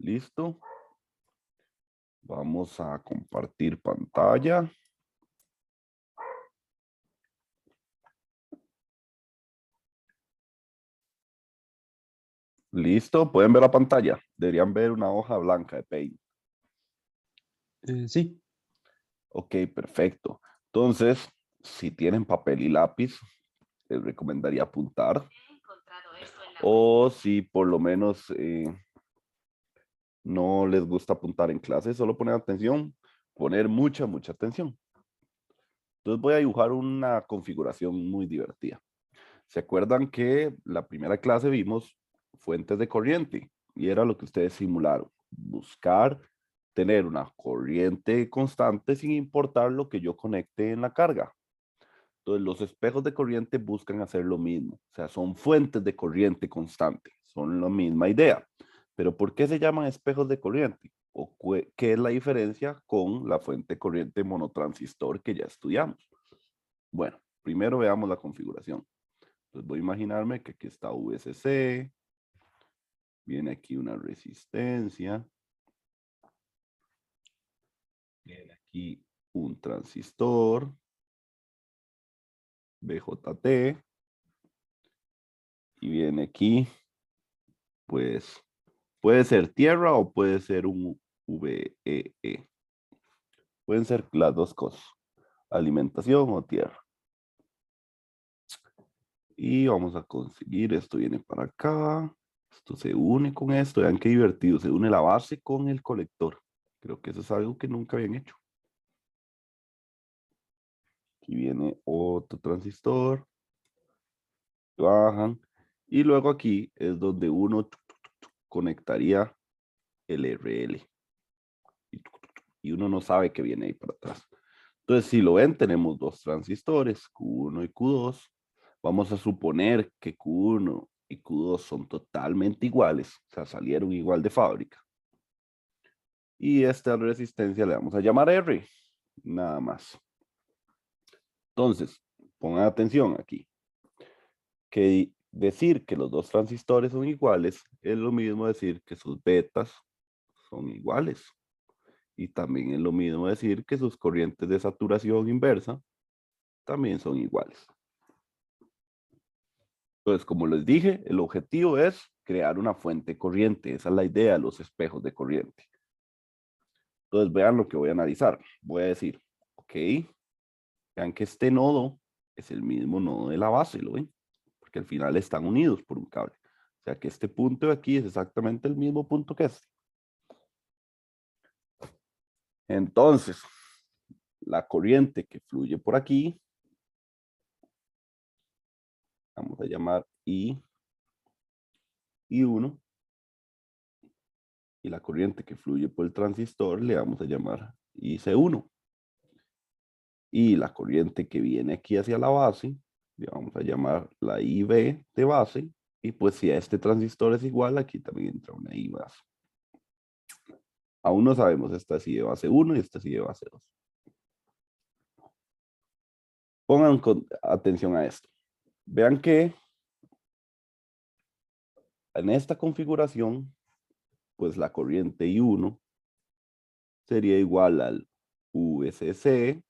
Listo. Vamos a compartir pantalla. Listo, pueden ver la pantalla. Deberían ver una hoja blanca de Paint. Sí. Ok, perfecto. Entonces, si tienen papel y lápiz, les recomendaría apuntar. O si por lo menos no les gusta apuntar en clase, solo poner atención, poner mucha atención. Entonces voy a dibujar una configuración muy divertida. ¿Se acuerdan que la primera clase vimos fuentes de corriente? Y era lo que ustedes simularon. Buscar tener una corriente constante sin importar lo que yo conecte en la carga. Entonces los espejos de corriente buscan hacer lo mismo. O sea, son fuentes de corriente constante. Son la misma idea. Pero ¿por qué se llaman espejos de corriente? ¿O qué es la diferencia con la fuente de corriente monotransistor que ya estudiamos? Bueno, primero veamos la configuración. Entonces voy a imaginarme que aquí está VCC, viene aquí una resistencia, viene aquí un transistor, BJT, y viene aquí, pues, puede ser tierra o puede ser un VEE. Pueden ser las dos cosas, alimentación o tierra. Y vamos a conseguir, esto viene para acá, esto se une con esto, vean qué divertido, se une la base con el colector. Creo que eso es algo que nunca habían hecho. Aquí viene otro transistor, bajan, y luego aquí es donde uno conectaría el RL. Y uno no sabe que viene ahí para atrás. Entonces, si lo ven, tenemos dos transistores, Q1 y Q2. Vamos a suponer que Q1 y Q2 son totalmente iguales, o sea, salieron igual de fábrica. Y esta resistencia le vamos a llamar R, nada más. Entonces, pongan atención aquí, que decir que los dos transistores son iguales es lo mismo decir que sus betas son iguales. Y también es lo mismo decir que sus corrientes de saturación inversa también son iguales. Entonces, como les dije, el objetivo es crear una fuente corriente. Esa es la idea de los espejos de corriente. Entonces, vean lo que voy a analizar. Voy a decir, ok, vean que este nodo es el mismo nodo de la base, ¿lo ven? Porque al final están unidos por un cable. O sea que este punto de aquí es exactamente el mismo punto que este. Entonces, la corriente que fluye por aquí, vamos a llamar I1, y la corriente que fluye por el transistor le vamos a llamar IC1. Y la corriente que viene aquí hacia la base, le vamos a llamar la IB de base. Y pues si a este transistor es igual, aquí también entra una I base. Aún no sabemos, esta es I de base 1 y esta es I de base 2. Pongan atención a esto. Vean que en esta configuración, pues la corriente I1 sería igual al VCC.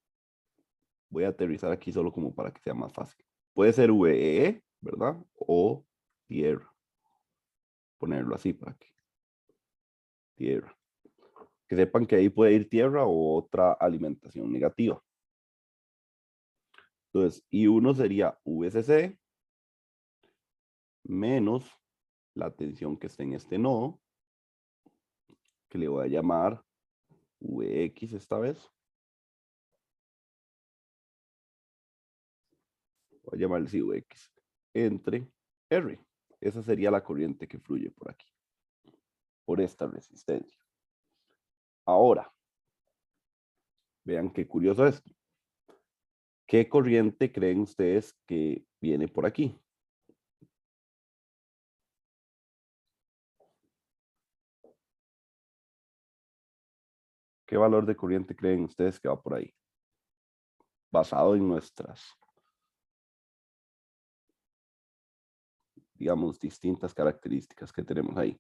Voy a aterrizar aquí solo como para que sea más fácil. Puede ser VEE, ¿verdad? O tierra. Ponerlo así para que. Tierra. Que sepan que ahí puede ir tierra o otra alimentación negativa. Entonces, I1 sería VCC menos la tensión que está en este nodo, que le voy a llamar VX esta vez. Voy a llamarle así VX entre R. Esa sería la corriente que fluye por aquí, por esta resistencia. Ahora, vean qué curioso esto. ¿Qué corriente creen ustedes que viene por aquí? ¿Qué valor de corriente creen ustedes que va por ahí? Basado en nuestras, digamos, distintas características que tenemos ahí.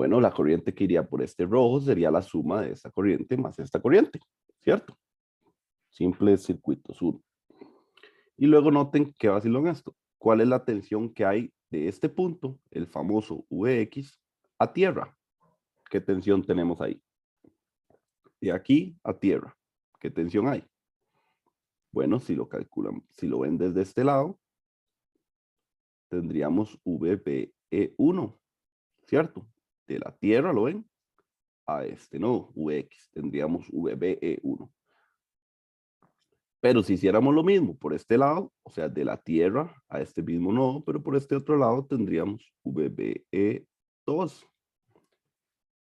Bueno, la corriente que iría por este rojo sería la suma de esta corriente más esta corriente, ¿cierto? Simples circuitos 1. Y luego noten qué vacilón esto. ¿Cuál es la tensión que hay de este punto, el famoso Vx, a tierra? ¿Qué tensión tenemos ahí? De aquí a tierra. ¿Qué tensión hay? Bueno, si lo calculan, si lo ven desde este lado, tendríamos VBE1, ¿cierto? De la tierra, ¿lo ven? A este nodo, Vx, tendríamos VBE1. Pero si hiciéramos lo mismo por este lado, o sea, de la Tierra a este mismo nodo, pero por este otro lado tendríamos VBE2.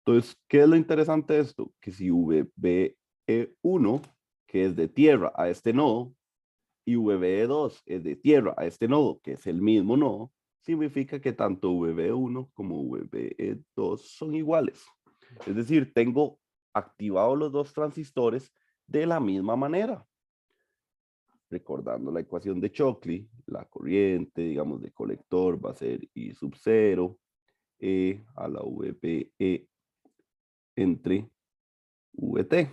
Entonces, ¿qué es lo interesante de esto? Que si VBE1, que es de Tierra a este nodo, y VBE2 es de Tierra a este nodo, que es el mismo nodo, significa que tanto VBE1 como VBE2 son iguales. Es decir, tengo activados los dos transistores de la misma manera. Recordando la ecuación de Shockley, la corriente, digamos, de colector va a ser I sub 0, E a la VBE entre VT.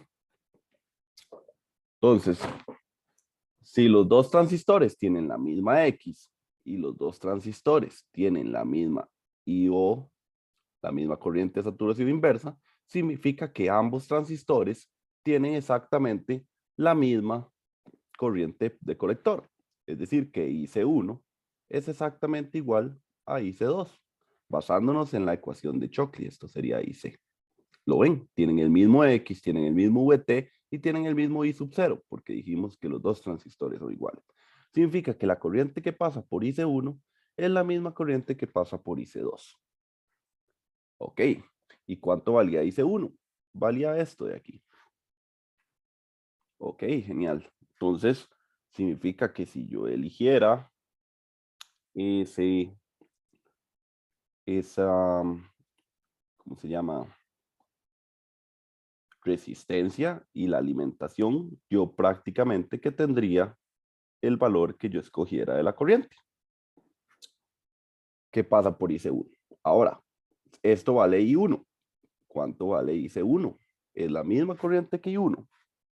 Entonces, si los dos transistores tienen la misma X y los dos transistores tienen la misma IO, la misma corriente de saturación inversa, significa que ambos transistores tienen exactamente la misma corriente de colector. Es decir, que IC1 es exactamente igual a IC2, basándonos en la ecuación de Shockley. Esto sería IC. ¿Lo ven? Tienen el mismo X, tienen el mismo VT y tienen el mismo I sub 0, porque dijimos que los dos transistores son iguales. Significa que la corriente que pasa por IC1 es la misma corriente que pasa por IC2. Ok. ¿Y cuánto valía IC1? Valía esto de aquí. Ok, genial. Entonces, significa que si yo eligiera esa, ¿cómo se llama? Resistencia y la alimentación, yo prácticamente que tendría el valor que yo escogiera de la corriente, que pasa por IC1. Ahora, esto vale I1. ¿Cuánto vale IC1? ¿Es la misma corriente que I1?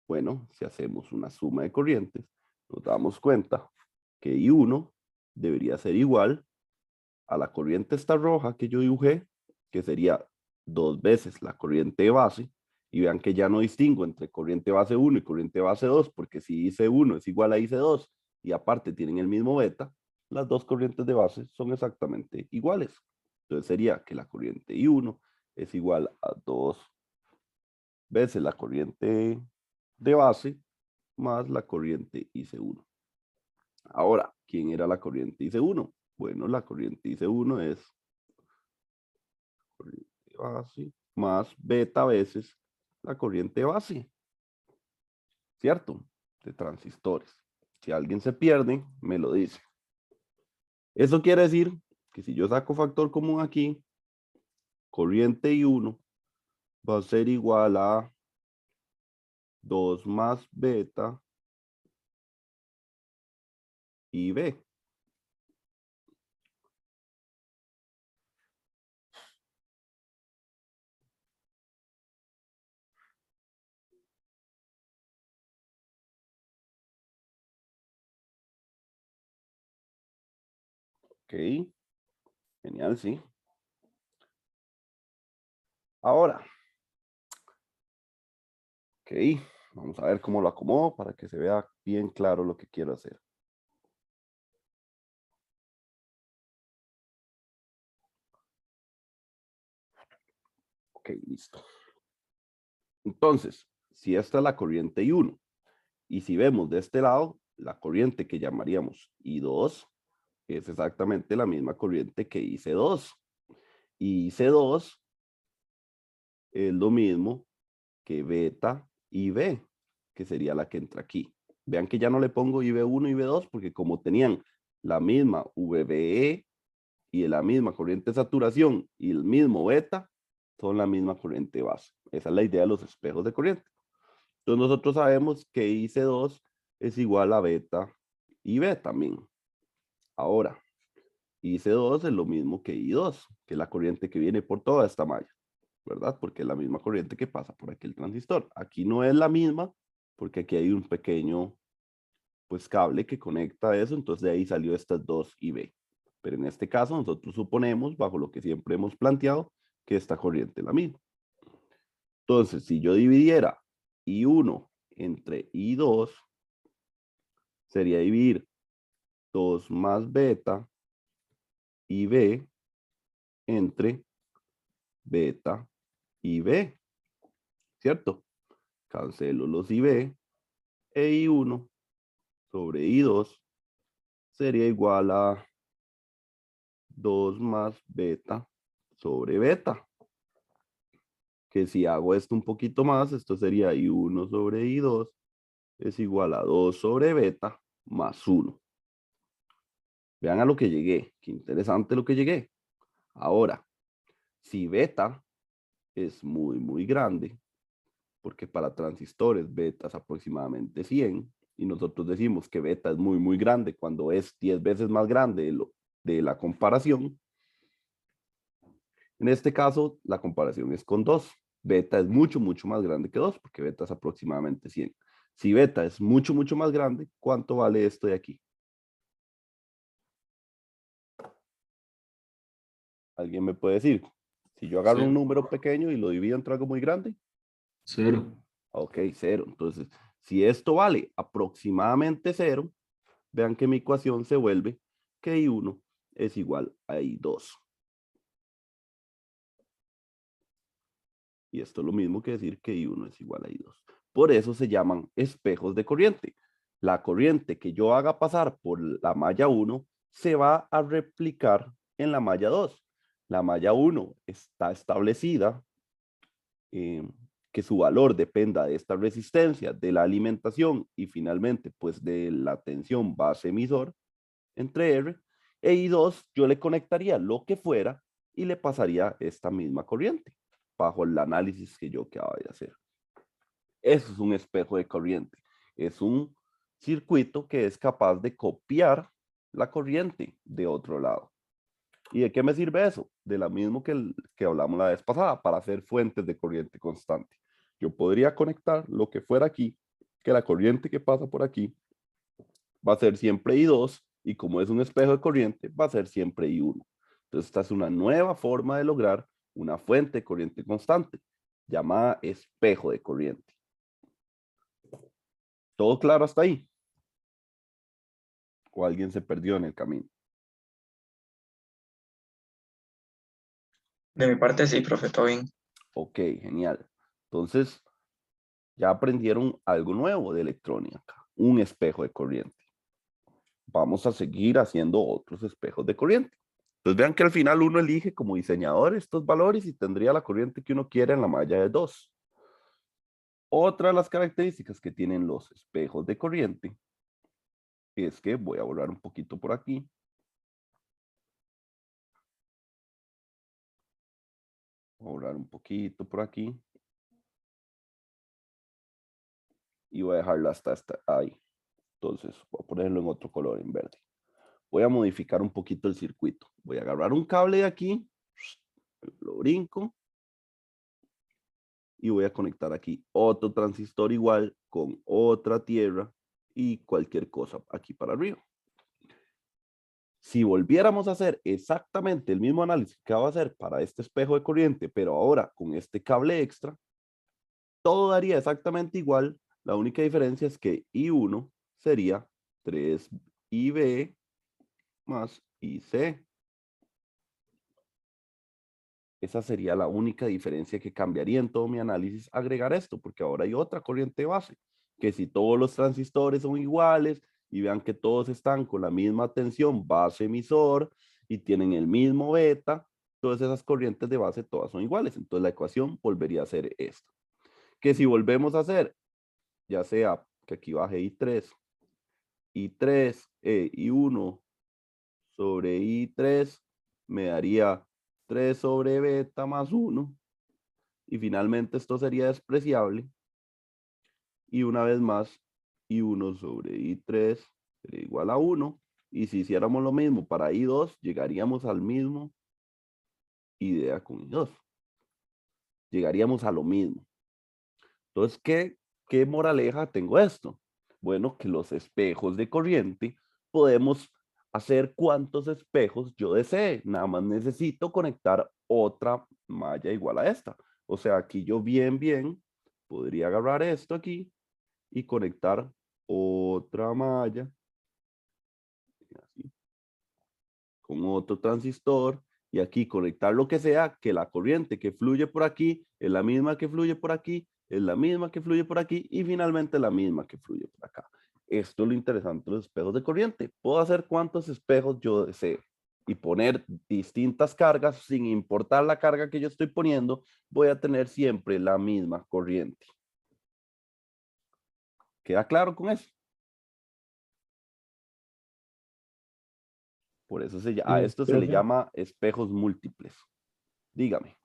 Bueno, si hacemos una suma de corrientes, nos damos cuenta que I1 debería ser igual a la corriente esta roja que yo dibujé, que sería 2 veces la corriente base, y vean que ya no distingo entre corriente base 1 y corriente base 2, porque si IC1 es igual a IC2 y aparte tienen el mismo beta, las dos corrientes de base son exactamente iguales. Entonces sería que la corriente I1 es igual a 2 veces la corriente de base más la corriente IC1. Ahora, ¿quién era la corriente IC1? Bueno, la corriente IC1 es corriente base más beta veces la corriente base, ¿cierto? De transistores. Si alguien se pierde, me lo dice. Eso quiere decir que si yo saco factor común aquí, corriente I1 va a ser igual a 2 más beta y B. Ok, genial, sí. Ahora, ok, vamos a ver cómo lo acomodo para que se vea bien claro lo que quiero hacer. Ok, listo. Entonces, si esta es la corriente I1, y si vemos de este lado, la corriente que llamaríamos I2 es exactamente la misma corriente que IC2. Y IC2 es lo mismo que beta IB, que sería la que entra aquí. Vean que ya no le pongo IB1 y IB2 porque como tenían la misma VBE y la misma corriente de saturación y el mismo beta, son la misma corriente base. Esa es la idea de los espejos de corriente. Entonces nosotros sabemos que IC2 es igual a beta IB también. Ahora, IC2 es lo mismo que I2, que es la corriente que viene por toda esta malla, ¿verdad? Porque es la misma corriente que pasa por aquí el transistor. Aquí no es la misma, porque aquí hay un pequeño, pues, cable que conecta eso, entonces de ahí salió estas dos IB. Pero en este caso nosotros suponemos, bajo lo que siempre hemos planteado, que esta corriente es la misma. Entonces, si yo dividiera I1 entre I2, sería dividir 2 más beta IB entre beta IB, ¿cierto? Cancelo los IB e I1 sobre I2 sería igual a 2 más beta sobre beta. Que si hago esto un poquito más, esto sería I1 sobre I2 es igual a 2 sobre beta más 1. Vean a lo que llegué. Qué interesante lo que llegué. Ahora, si beta es muy grande, porque para transistores beta es aproximadamente 100, y nosotros decimos que beta es muy grande cuando es 10 veces más grande de la comparación. En este caso, la comparación es con 2. Beta es mucho más grande que 2, porque beta es aproximadamente 100. Si beta es mucho más grande, ¿cuánto vale esto de aquí? ¿Alguien me puede decir? Si yo agarro un Cero. número pequeño y lo divido entre algo muy grande, Cero. ok, 0. Entonces, si esto vale aproximadamente 0, vean que mi ecuación se vuelve que I1 es igual a I2. Y esto es lo mismo que decir que I1 es igual a I2. Por eso se llaman espejos de corriente. La corriente que yo haga pasar por la malla 1 se va a replicar en la malla 2. La malla 1 está establecida que su valor dependa de esta resistencia, de la alimentación y finalmente pues de la tensión base emisor entre R e I2, yo le conectaría lo que fuera y le pasaría esta misma corriente bajo el análisis que yo acabo de hacer. Eso es un espejo de corriente. Es un circuito que es capaz de copiar la corriente de otro lado. ¿Y de qué me sirve eso? De lo mismo que hablamos la vez pasada, para hacer fuentes de corriente constante. Yo podría conectar lo que fuera aquí, que la corriente que pasa por aquí va a ser siempre I2, y como es un espejo de corriente, va a ser siempre I1. Entonces, esta es una nueva forma de lograr una fuente de corriente constante, llamada espejo de corriente. ¿Todo claro hasta ahí? ¿O alguien se perdió en el camino? De mi parte, sí, profe, todo bien. Ok, genial. Entonces, ya aprendieron algo nuevo de electrónica, un espejo de corriente. Vamos a seguir haciendo otros espejos de corriente. Entonces vean que al final uno elige como diseñador estos valores y tendría la corriente que uno quiere en la malla de 2. Otra de las características que tienen los espejos de corriente es que voy a borrar un poquito por aquí. Voy a borrar un poquito por aquí. Y voy a dejarlo hasta ahí. Entonces voy a ponerlo en otro color, en verde. Voy a modificar un poquito el circuito. Voy a agarrar un cable de aquí, lo brinco y voy a conectar aquí otro transistor igual con otra tierra y cualquier cosa aquí para arriba. Si volviéramos a hacer exactamente el mismo análisis que acabo de hacer para este espejo de corriente, pero ahora con este cable extra, todo daría exactamente igual. La única diferencia es que I1 sería 3IB más IC. Esa sería la única diferencia que cambiaría en todo mi análisis, agregar esto, porque ahora hay otra corriente base, que si todos los transistores son iguales y vean que todos están con la misma tensión base emisor y tienen el mismo beta, todas esas corrientes de base todas son iguales. Entonces la ecuación volvería a ser esta. Que si volvemos a hacer, ya sea que aquí baje I3, I1 sobre I3 me daría 3 sobre beta más 1. Y finalmente esto sería despreciable. Y una vez más, I1 sobre I3 sería igual a 1. Y si hiciéramos lo mismo para I2, llegaríamos al mismo idea con I2. Llegaríamos a lo mismo. Entonces, ¿qué moraleja tengo esto? Bueno, que los espejos de corriente podemos hacer cuantos espejos yo desee. Nada más necesito conectar otra malla igual a esta. O sea, aquí yo bien podría agarrar esto aquí y conectar otra malla así, con otro transistor y aquí conectar lo que sea, que la corriente que fluye por aquí es la misma que fluye por aquí, es la misma que fluye por aquí y finalmente la misma que fluye por acá. Esto es lo interesante de los espejos de corriente. Puedo hacer cuantos espejos yo desee y poner distintas cargas sin importar la carga que yo estoy poniendo, voy a tener siempre la misma corriente. ¿Queda claro con eso? Por eso a esto se le Profe, llama espejos múltiples. Dígame.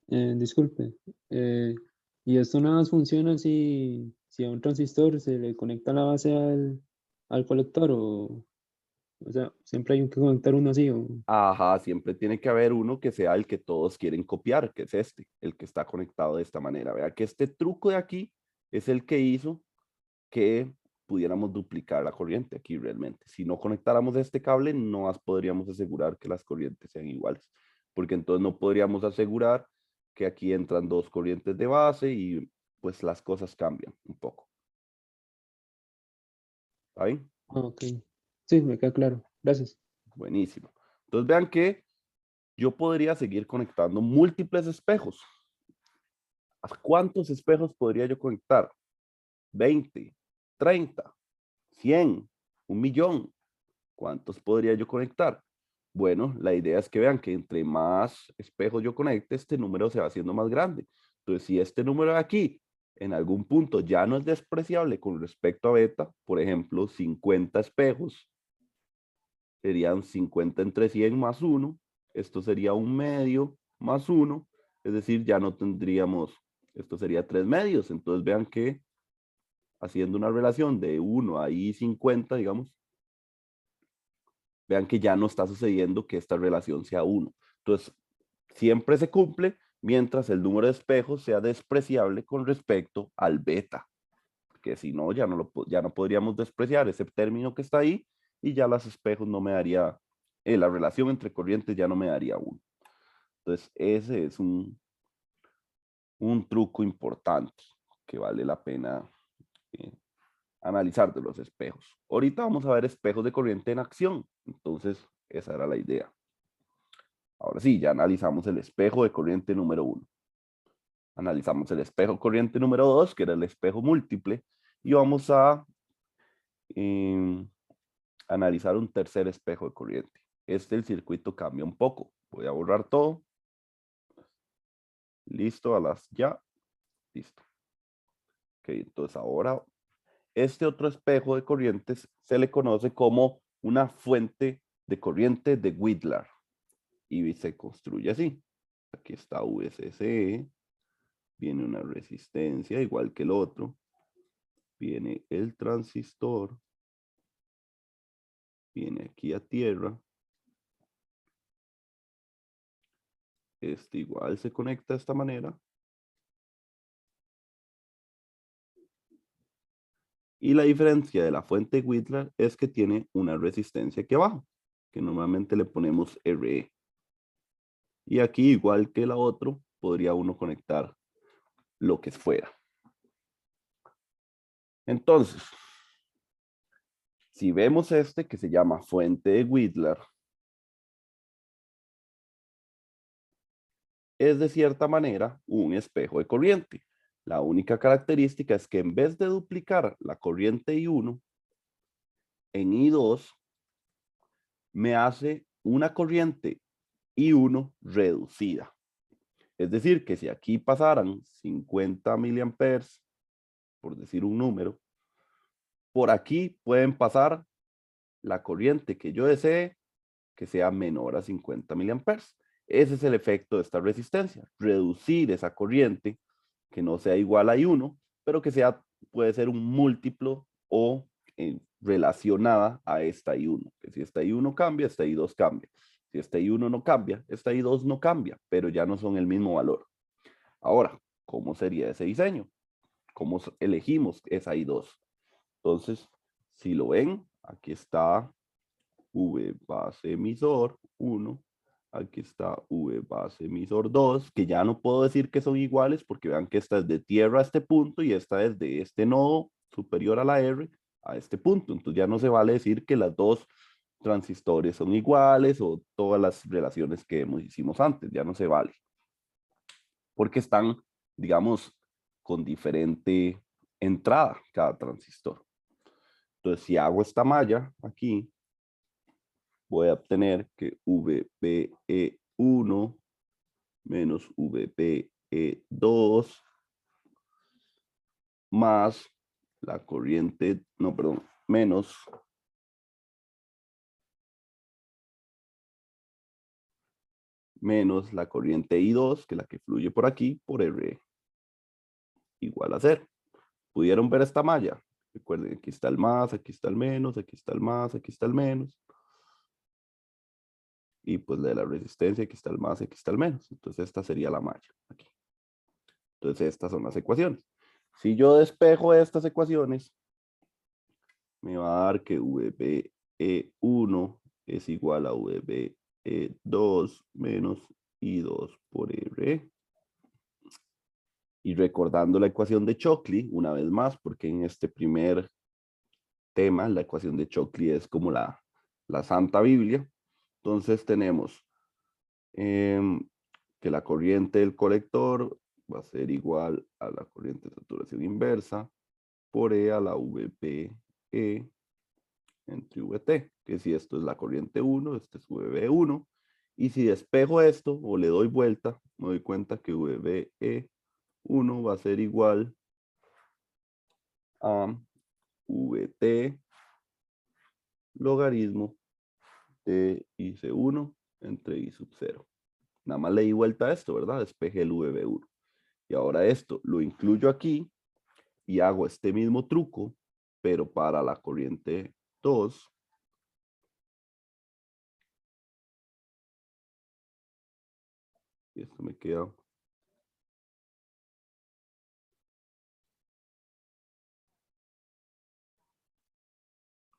disculpe, ¿y esto nada más funciona si a un transistor se le conecta la base al colector o sea, siempre hay que conectar uno así o... Ajá, siempre tiene que haber uno que sea el que todos quieren copiar, que es este, el que está conectado de esta manera. Vea que este truco de aquí es el que hizo que pudiéramos duplicar la corriente aquí realmente. Si no conectáramos este cable, no podríamos asegurar que las corrientes sean iguales, porque entonces no podríamos asegurar que aquí entran dos corrientes de base y pues las cosas cambian un poco. ¿Está bien? Ah, ok. Sí, me queda claro. Gracias. Buenísimo. Entonces vean que yo podría seguir conectando múltiples espejos. ¿A cuántos espejos podría yo conectar? 20, 30, 100, 1.000.000. ¿Cuántos podría yo conectar? Bueno, la idea es que vean que entre más espejos yo conecte, este número se va haciendo más grande. Entonces, si este número de aquí en algún punto ya no es despreciable con respecto a beta, por ejemplo, 50 espejos, serían 50 entre 100 más 1. Esto sería un medio más 1. Es decir, ya no tendríamos, esto sería 3 medios. Entonces vean que haciendo una relación de 1 a I50, digamos, vean que ya no está sucediendo que esta relación sea 1. Entonces, siempre se cumple mientras el número de espejos sea despreciable con respecto al beta. Que si no, ya no podríamos despreciar ese término que está ahí y ya los espejos no me daría, la relación entre corrientes ya no me daría 1. Entonces, ese es un truco importante que vale la pena eh, analizar de los espejos. Ahorita vamos a ver espejos de corriente en acción. Entonces, esa era la idea. Ahora sí, ya analizamos el espejo de corriente número 1. Analizamos el espejo corriente número 2, que era el espejo múltiple, y vamos a analizar un tercer espejo de corriente. El circuito cambia un poco. Voy a borrar todo. Listo, ya. Listo. Ok, entonces ahora este otro espejo de corrientes se le conoce como una fuente de corriente de Widlar y se construye así. Aquí está VCC, viene una resistencia igual que el otro, viene el transistor, viene aquí a tierra, este igual se conecta de esta manera. Y la diferencia de la fuente Widlar es que tiene una resistencia aquí abajo, que normalmente le ponemos RE. Y aquí, igual que la otra, podría uno conectar lo que fuera. Entonces, si vemos este que se llama fuente de Widlar, es de cierta manera un espejo de corriente. La única característica es que en vez de duplicar la corriente I1, en I2 me hace una corriente I1 reducida. Es decir, que si aquí pasaran 50 miliamperes, por decir un número, por aquí pueden pasar la corriente que yo desee que sea menor a 50 miliamperes. Ese es el efecto de esta resistencia, reducir esa corriente que no sea igual a I1, pero que sea, puede ser un múltiplo o relacionada a esta I1. Que si esta I1 cambia, esta I2 cambia. Si esta I1 no cambia, esta I2 no cambia, pero ya no son el mismo valor. Ahora, ¿cómo sería ese diseño? ¿Cómo elegimos esa I2? Entonces, si lo ven, aquí está V base emisor 1, aquí está V base emisor 2, que ya no puedo decir que son iguales porque vean que esta es de tierra a este punto y esta es de este nodo superior a la R a este punto. Entonces ya no se vale decir que las dos transistores son iguales o todas las relaciones que hicimos antes, ya no se vale. Porque están, digamos, con diferente entrada cada transistor. Entonces, si hago esta malla aquí, voy a obtener que VBE1 menos VBE2 más la corriente, no, perdón, menos la corriente I2, que es la que fluye por aquí, por R igual a 0. ¿Pudieron ver esta malla? Recuerden, aquí está el más, aquí está el menos, aquí está el más, aquí está el menos. Y pues de la resistencia, aquí está el más, aquí está el menos. Entonces esta sería la malla aquí. Entonces estas son las ecuaciones. Si yo despejo estas ecuaciones, me va a dar que VBE1 es igual a VBE2 menos I2 por R. Y recordando la ecuación de Shockley, una vez más, porque en este primer tema, la ecuación de Shockley es como la Santa Biblia. Entonces tenemos que la corriente del colector va a ser igual a la corriente de saturación inversa por E a la VPE entre VT, que si esto es la corriente 1, este es VB1, y si despejo esto o le doy vuelta, me doy cuenta que VBE1 va a ser igual a VT logaritmo de IC1 entre I sub 0. Nada más le di vuelta a esto, ¿verdad? Despejé el VB1. Y ahora esto lo incluyo aquí y hago este mismo truco, pero para la corriente 2. Y esto me queda.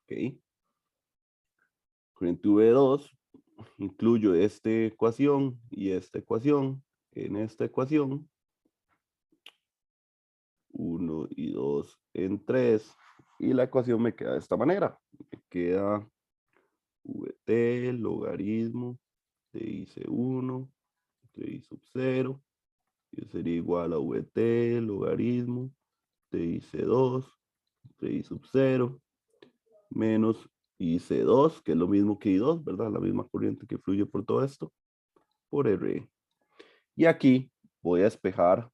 Ok. Corriente V2, incluyo esta ecuación y esta ecuación en esta ecuación. 1 y 2 en 3. Y la ecuación me queda de esta manera. Me queda VT logaritmo de IC1 de I sub 0. Y sería igual a VT logaritmo de IC2 de I sub 0 menos IC2, que es lo mismo que I2, ¿verdad? La misma corriente que fluye por todo esto, por R. Y aquí voy a despejar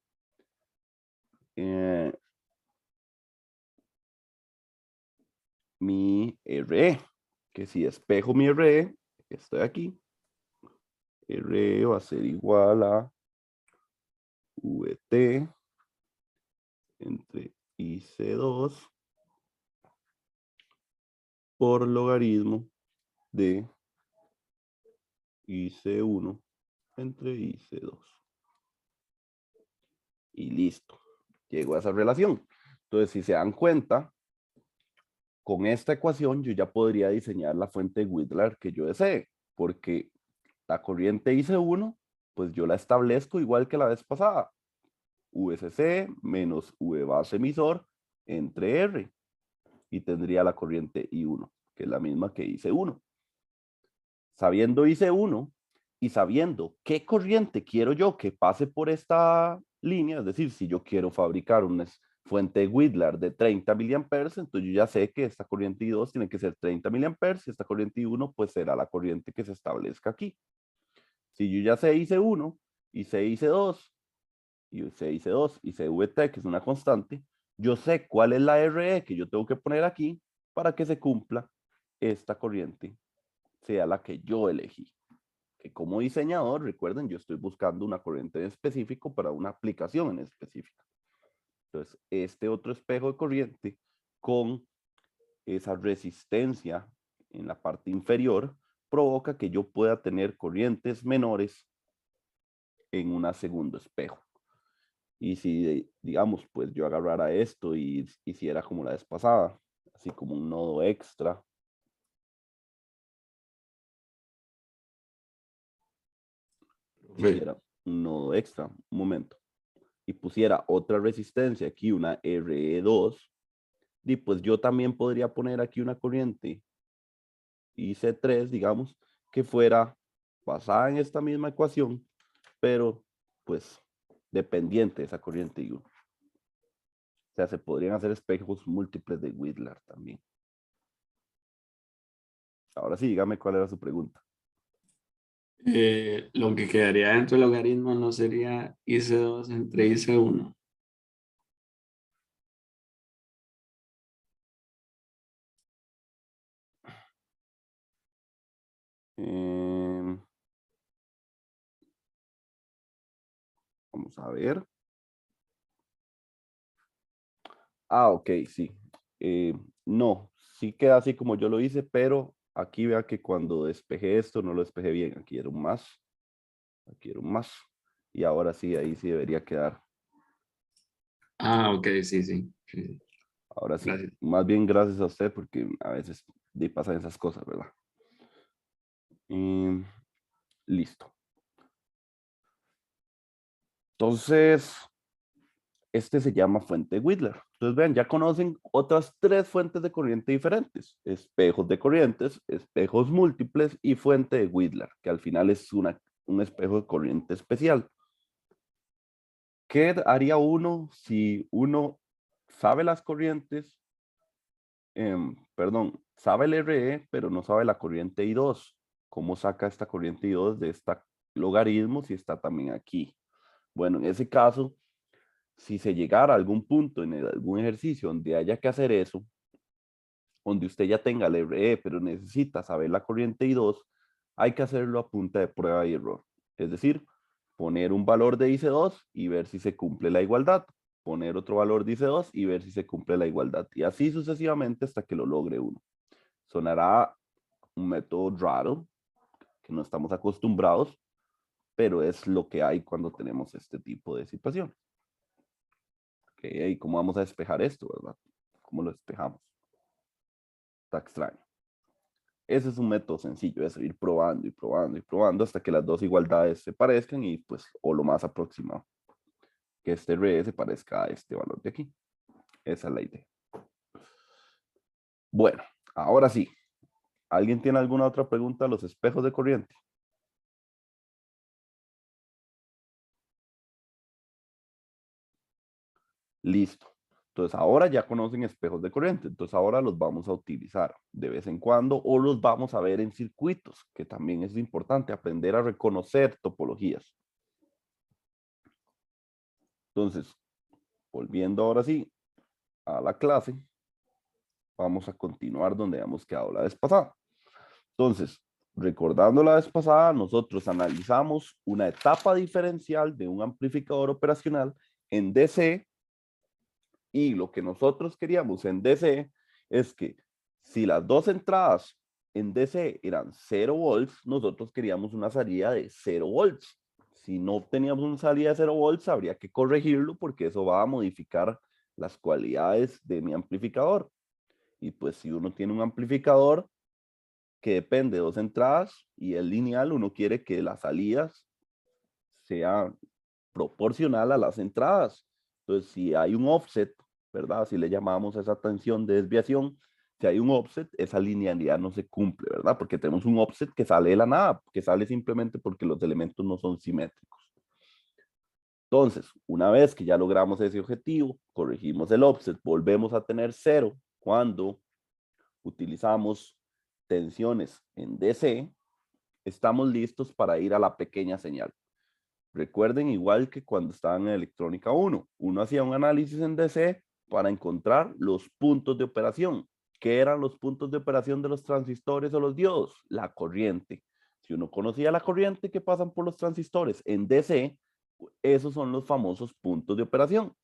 mi RE, que si despejo mi RE, estoy aquí, RE va a ser igual a VT entre IC2 por logaritmo de IC1 entre IC2. Y listo, llego a esa relación. Entonces, si se dan cuenta, con esta ecuación yo ya podría diseñar la fuente de Whittler que yo desee, porque la corriente IC1, pues yo la establezco igual que la vez pasada. VCC menos V base emisor entre R. Y tendría la corriente I1, que es la misma que IC1. Sabiendo IC1 y sabiendo qué corriente quiero yo que pase por esta línea, es decir, si yo quiero fabricar una fuente de Whittler de 30 mA, entonces yo ya sé que esta corriente I2 tiene que ser 30 mA y esta corriente I1 pues será la corriente que se establezca aquí. Si yo ya sé IC1 y sé IC2 y sé IC2 y sé VT, que es una constante, yo sé cuál es la RE que yo tengo que poner aquí para que se cumpla esta corriente, sea la que yo elegí. Que como diseñador, recuerden, yo estoy buscando una corriente en específico para una aplicación en específico. Entonces, este otro espejo de corriente con esa resistencia en la parte inferior provoca que yo pueda tener corrientes menores en un segundo espejo. Y si, digamos, pues yo agarrara esto y hiciera como la vez pasada, así como un nodo extra. Pusiera un nodo extra, un momento, y pusiera otra resistencia aquí, una RE2, y pues yo también podría poner aquí una corriente IC3, digamos, que fuera basada en esta misma ecuación, pero pues dependiente de esa corriente I1. O sea, se podrían hacer espejos múltiples de Whittler también. Ahora sí, dígame cuál era su pregunta. Lo que quedaría dentro del logaritmo no sería IC2 entre IC1. Vamos a ver. Ah, ok, sí. No, sí queda así como yo lo hice, pero aquí vea que cuando despejé esto no lo despejé bien. Aquí era un más. Aquí era un más. Y ahora sí, ahí sí debería quedar. Ah, ok, sí, sí. Sí. Ahora sí. Gracias. Más bien gracias a usted porque a veces pasan esas cosas, ¿verdad? Listo. Entonces, este se llama fuente de Whittler. Entonces, vean, ya conocen otras 3 fuentes de corriente diferentes. Espejos de corrientes, espejos múltiples y fuente de Whittler, que al final es un espejo de corriente especial. ¿Qué haría uno si uno sabe las corrientes? Perdón, sabe el RE, pero no sabe la corriente I2. ¿Cómo saca esta corriente I2 de este logaritmo si está también aquí? Bueno, en ese caso, si se llegara a algún punto en algún ejercicio donde haya que hacer eso, donde usted ya tenga el RE, pero necesita saber la corriente I2, hay que hacerlo a punta de prueba y error. Es decir, poner un valor de IC2 y ver si se cumple la igualdad. Poner otro valor de IC2 y ver si se cumple la igualdad. Y así sucesivamente hasta que lo logre uno. Sonará un método raro, que no estamos acostumbrados, pero es lo que hay cuando tenemos este tipo de situación. ¿Y cómo vamos a despejar esto, verdad? ¿Cómo lo despejamos? Está extraño. Ese es un método sencillo, es ir probando y probando y probando hasta que las dos igualdades se parezcan y pues, o lo más aproximado, que este RE se parezca a este valor de aquí. Esa es la idea. Bueno, ahora sí. ¿Alguien tiene alguna otra pregunta a los espejos de corriente? Listo. Entonces ahora ya conocen espejos de corriente, entonces ahora los vamos a utilizar de vez en cuando o los vamos a ver en circuitos, que también es importante aprender a reconocer topologías. Entonces, volviendo ahora sí a la clase, vamos a continuar donde habíamos quedado la vez pasada. Entonces, recordando la vez pasada, nosotros analizamos una etapa diferencial de un amplificador operacional en DC. Y lo que nosotros queríamos en DC es que si las dos entradas en DC eran 0 volts, nosotros queríamos una salida de 0 volts. Si no teníamos una salida de 0 volts, habría que corregirlo porque eso va a modificar las cualidades de mi amplificador. Y pues si uno tiene un amplificador que depende de dos entradas y es lineal, uno quiere que las salidas sean proporcional a las entradas. Entonces, si hay un offset, ¿verdad? Si le llamamos a esa tensión de desviación, si hay un offset, esa linealidad no se cumple, ¿verdad? Porque tenemos un offset que sale de la nada, que sale simplemente porque los elementos no son simétricos. Entonces, una vez que ya logramos ese objetivo, corregimos el offset, volvemos a tener 0 cuando utilizamos tensiones en DC, estamos listos para ir a la pequeña señal. Recuerden, igual que cuando estaban en electrónica 1, uno hacía un análisis en DC para encontrar los puntos de operación. ¿Qué eran los puntos de operación de los transistores o los diodos? La corriente. Si uno conocía la corriente que pasan por los transistores en DC, esos son los famosos puntos de operación.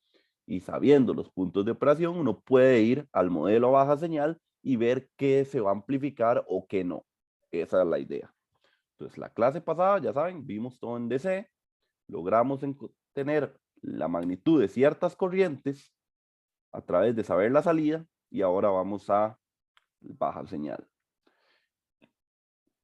Y sabiendo los puntos de operación, uno puede ir al modelo a baja señal y ver qué se va a amplificar o qué no. Esa es la idea. Entonces, la clase pasada, ya saben, vimos todo en DC, logramos tener la magnitud de ciertas corrientes a través de saber la salida y ahora vamos a baja señal.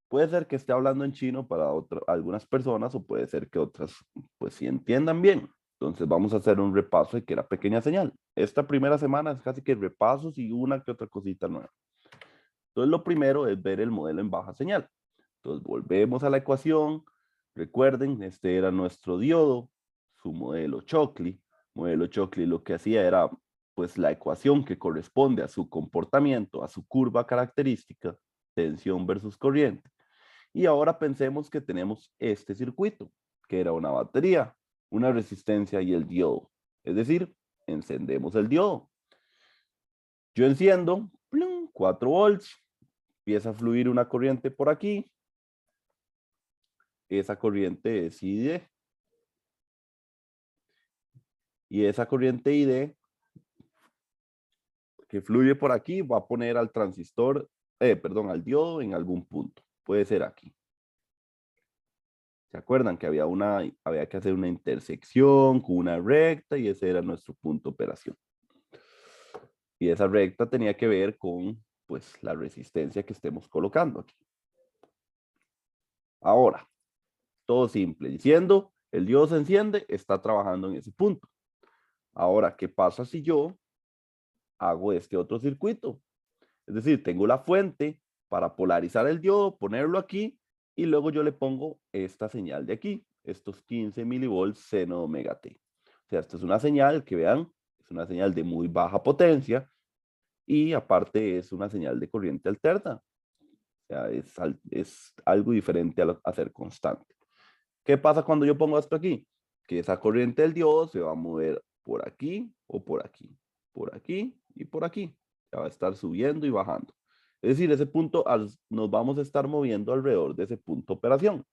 Puede ser que esté hablando en chino para algunas personas o puede ser que otras pues sí entiendan bien. Entonces vamos a hacer un repaso de qué era pequeña señal. Esta primera semana es casi que repasos y una que otra cosita nueva. Entonces lo primero es ver el modelo en baja señal. Entonces volvemos a la ecuación. Recuerden, este era nuestro diodo, su modelo Shockley. Modelo Shockley lo que hacía era pues la ecuación que corresponde a su comportamiento, a su curva característica, tensión versus corriente. Y ahora pensemos que tenemos este circuito, que era una batería, una resistencia y el diodo. Es decir, encendemos el diodo. Yo enciendo, ¡plum!, 4 volts, empieza a fluir una corriente por aquí. Esa corriente es ID. Y esa corriente ID que fluye por aquí va a poner al transistor, al diodo en algún punto. Puede ser aquí. ¿Se acuerdan que había que hacer una intersección con una recta y ese era nuestro punto de operación? Y esa recta tenía que ver con pues la resistencia que estemos colocando aquí. Ahora, todo simple, diciendo, el diodo se enciende, está trabajando en ese punto. Ahora, ¿qué pasa si yo hago este otro circuito? Es decir, tengo la fuente para polarizar el diodo, ponerlo aquí, y luego yo le pongo esta señal de aquí, estos 15 milivolts seno omega t. O sea, esta es una señal que vean, es una señal de muy baja potencia, y aparte es una señal de corriente alterna. O sea, es algo diferente a ser constante. ¿Qué pasa cuando yo pongo esto aquí? Que esa corriente del diodo se va a mover por aquí o por aquí, por aquí y por aquí. Ya va a estar subiendo y bajando. Es decir, ese punto nos vamos a estar moviendo alrededor de ese punto de operación.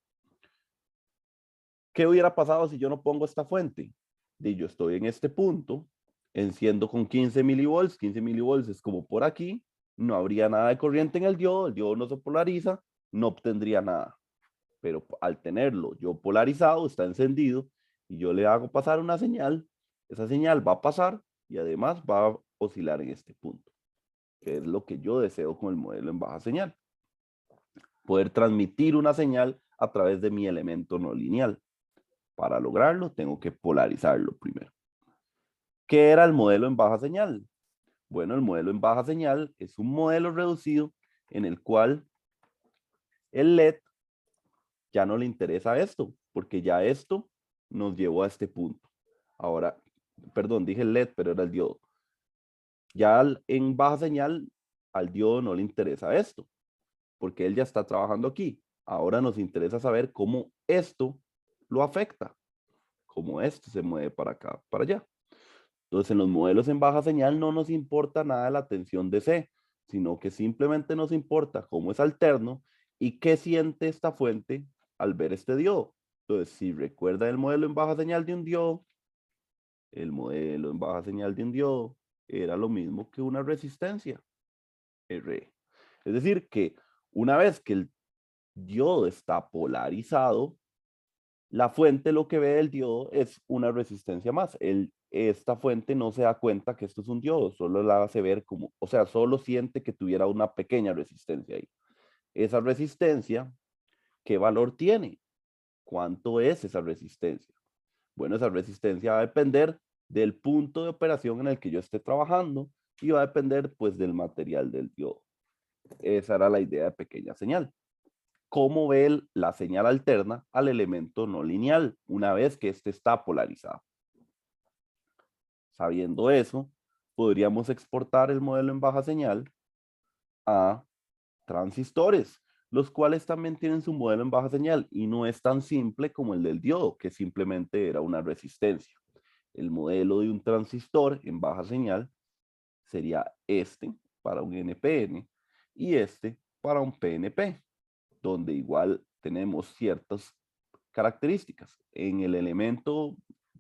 ¿Qué hubiera pasado si yo no pongo esta fuente? Yo estoy en este punto, enciendo con 15 milivolts, 15 milivolts es como por aquí, no habría nada de corriente en el diodo no se polariza, no obtendría nada. Pero al tenerlo yo polarizado, está encendido, y yo le hago pasar una señal, esa señal va a pasar y además va a oscilar en este punto, que es lo que yo deseo con el modelo en baja señal. Poder transmitir una señal a través de mi elemento no lineal. Para lograrlo, tengo que polarizarlo primero. ¿Qué era el modelo en baja señal? Bueno, el modelo en baja señal es un modelo reducido en el cual el LED ya no le interesa esto, porque ya esto nos llevó a este punto. Ahora, perdón, dije el LED, pero era el diodo. Ya en baja señal, al diodo no le interesa esto, porque él ya está trabajando aquí. Ahora nos interesa saber cómo esto lo afecta, cómo esto se mueve para acá, para allá. Entonces, en los modelos en baja señal no nos importa nada de la tensión DC, sino que simplemente nos importa cómo es alterno y qué siente esta fuente al ver este diodo. Entonces, si recuerdan el modelo en baja señal de un diodo, el modelo en baja señal de un diodo era lo mismo que una resistencia, R. Es decir, que una vez que el diodo está polarizado, la fuente lo que ve del diodo es una resistencia más. Esta fuente no se da cuenta que esto es un diodo, solo la hace ver como, o sea, solo siente que tuviera una pequeña resistencia ahí. Esa resistencia, ¿qué valor tiene? ¿Cuánto es esa resistencia? Bueno, esa resistencia va a depender del punto de operación en el que yo esté trabajando y va a depender pues del material del diodo. Esa era la idea de pequeña señal. ¿Cómo ve la señal alterna al elemento no lineal una vez que éste está polarizado? Sabiendo eso, podríamos exportar el modelo en baja señal a transistores, los cuales también tienen su modelo en baja señal y no es tan simple como el del diodo, que simplemente era una resistencia. El modelo de un transistor en baja señal sería este para un NPN y este para un PNP, donde igual tenemos ciertas características. En el elemento,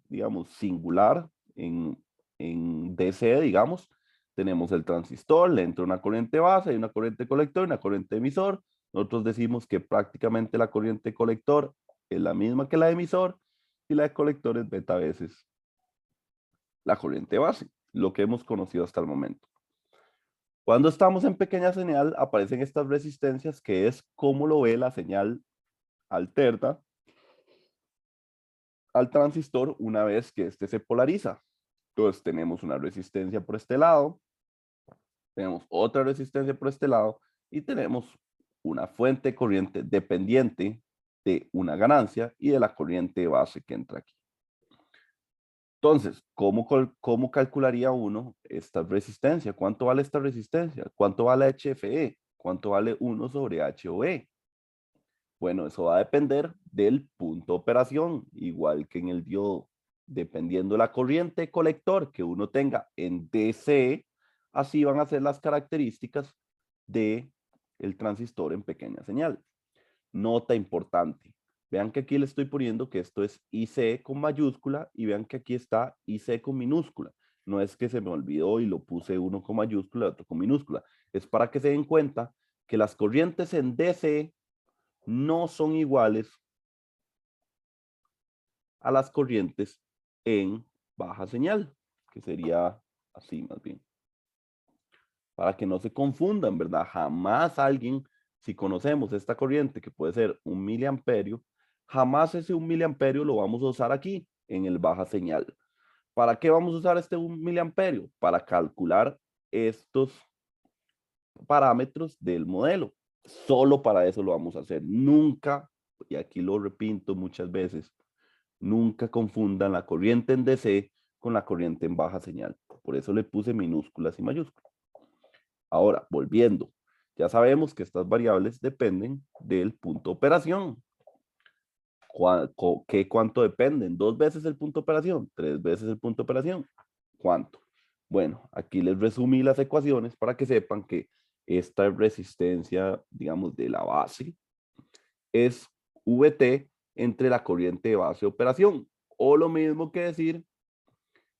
digamos, singular, en DC, digamos, tenemos el transistor, le entra una corriente base, hay una corriente colector y una corriente emisor. Nosotros decimos que prácticamente la corriente colector es la misma que la de emisor y la de colector es beta veces la corriente base, lo que hemos conocido hasta el momento. Cuando estamos en pequeña señal, aparecen estas resistencias, que es cómo lo ve la señal alterna al transistor una vez que éste se polariza. Entonces tenemos una resistencia por este lado, tenemos otra resistencia por este lado y tenemos una fuente de corriente dependiente de una ganancia y de la corriente base que entra aquí. Entonces, ¿cómo calcularía uno esta resistencia? ¿Cuánto vale esta resistencia? ¿Cuánto vale HFE? ¿Cuánto vale 1 sobre HOE? Bueno, eso va a depender del punto de operación, igual que en el diodo. Dependiendo de la corriente colector que uno tenga en DC, así van a ser las características del transistor en pequeña señal. Nota importante. Vean que aquí le estoy poniendo que esto es IC con mayúscula y vean que aquí está IC con minúscula. No es que se me olvidó y lo puse uno con mayúscula y otro con minúscula. Es para que se den cuenta que las corrientes en DC no son iguales a las corrientes en baja señal, que sería así más bien. Para que no se confundan, ¿verdad? Jamás alguien, si conocemos esta corriente que puede ser 1 miliamperio, jamás ese 1 miliamperio lo vamos a usar aquí en el baja señal. ¿Para qué vamos a usar este 1 miliamperio? Para calcular estos parámetros del modelo. Solo para eso lo vamos a hacer. Nunca, y aquí lo repito muchas veces, nunca confundan la corriente en DC con la corriente en baja señal. Por eso le puse minúsculas y mayúsculas. Ahora, volviendo, ya sabemos que estas variables dependen del punto de operación. ¿Cuánto dependen? ¿2 veces el punto de operación? ¿3 veces el punto de operación? ¿Cuánto? Bueno, aquí les resumí las ecuaciones para que sepan que esta resistencia, digamos, de la base es VT entre la corriente de base de operación. O lo mismo que decir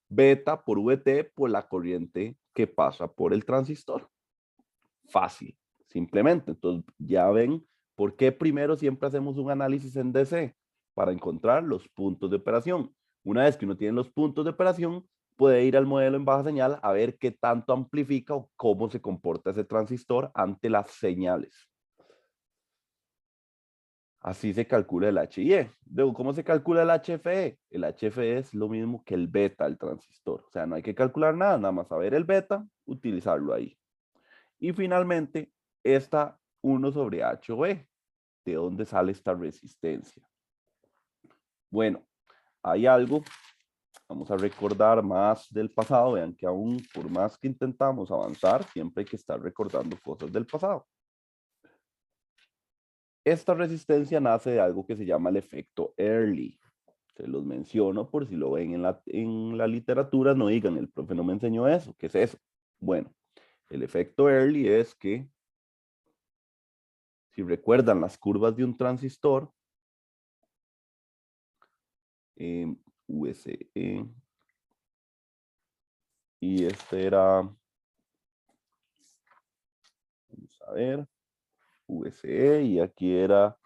beta por VT por la corriente que pasa por el transistor. Fácil, simplemente. Entonces ya ven por qué primero siempre hacemos un análisis en DC para encontrar los puntos de operación. Una vez que uno tiene los puntos de operación, puede ir al modelo en baja señal a ver qué tanto amplifica o cómo se comporta ese transistor ante las señales. Así se calcula el HIE. Luego, ¿cómo se calcula el HFE? El HFE es lo mismo que el beta del transistor. O sea, no hay que calcular nada, nada más saber el beta, utilizarlo ahí. Y finalmente, esta 1 sobre HOE. ¿De dónde sale esta resistencia? Bueno, hay algo. Vamos a recordar más del pasado. Vean que aún por más que intentamos avanzar, siempre hay que estar recordando cosas del pasado. Esta resistencia nace de algo que se llama el efecto Early. Se los menciono por si lo ven en la literatura, no digan, el profe no me enseñó eso. ¿Qué es eso? Bueno, el efecto Early es que, si recuerdan las curvas de un transistor, VCE, y este era, vamos a ver, VCE, y aquí era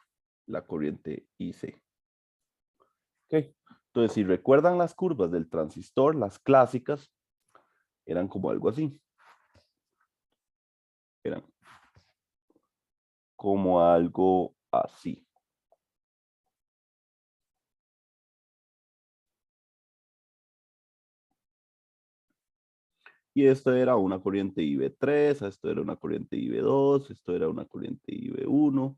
la corriente IC. Ok, entonces si recuerdan las curvas del transistor, las clásicas, eran como algo así. Eran como algo así. Y esto era una corriente IB3, esto era una corriente IB2, esto era una corriente IB1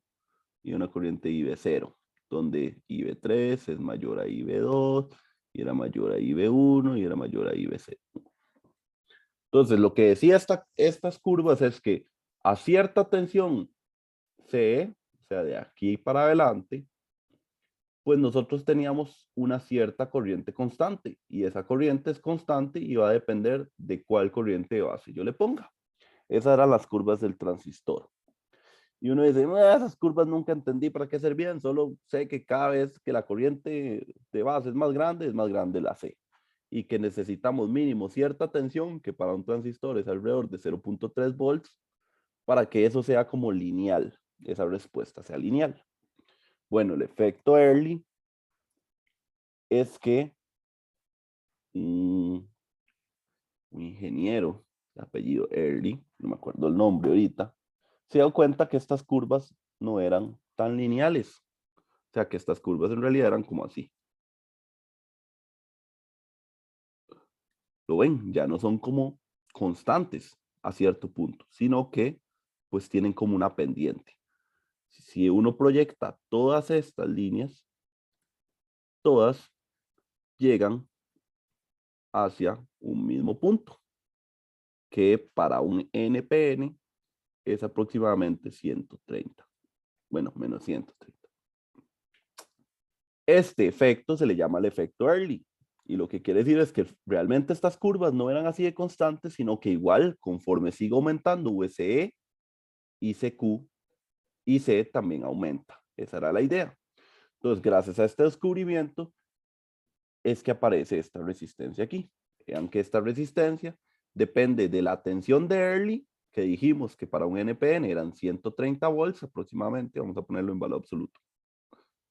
y una corriente IB0, donde IB3 es mayor a IB2 y era mayor a IB1 y era mayor a IB0. Entonces, lo que decía estas curvas es que a cierta tensión C, o sea, de aquí para adelante, pues nosotros teníamos una cierta corriente constante y esa corriente es constante y va a depender de cuál corriente de base yo le ponga. Esas eran las curvas del transistor. Y uno dice, esas curvas nunca entendí para qué servían, solo sé que cada vez que la corriente de base es más grande la C. y que necesitamos mínimo cierta tensión, que para un transistor es alrededor de 0.3 volts, para que eso sea como lineal, esa respuesta sea lineal. Bueno, el efecto Early es que un ingeniero de apellido Early, no me acuerdo el nombre ahorita, se dio cuenta que estas curvas no eran tan lineales. O sea, que estas curvas en realidad eran como así. ¿Lo ven? Ya no son como constantes a cierto punto, sino que pues tienen como una pendiente. Si uno proyecta todas estas líneas, todas llegan hacia un mismo punto, que para un NPN es aproximadamente 130. Bueno, menos 130. Este efecto se le llama el efecto Early. Y lo que quiere decir es que realmente estas curvas no eran así de constantes, sino que igual, conforme sigue aumentando VCE, ICQ, IC también aumenta. Esa era la idea. Entonces, gracias a este descubrimiento, es que aparece esta resistencia aquí. Vean que esta resistencia depende de la tensión de Early, que dijimos que para un NPN eran 130 volts aproximadamente, vamos a ponerlo en valor absoluto.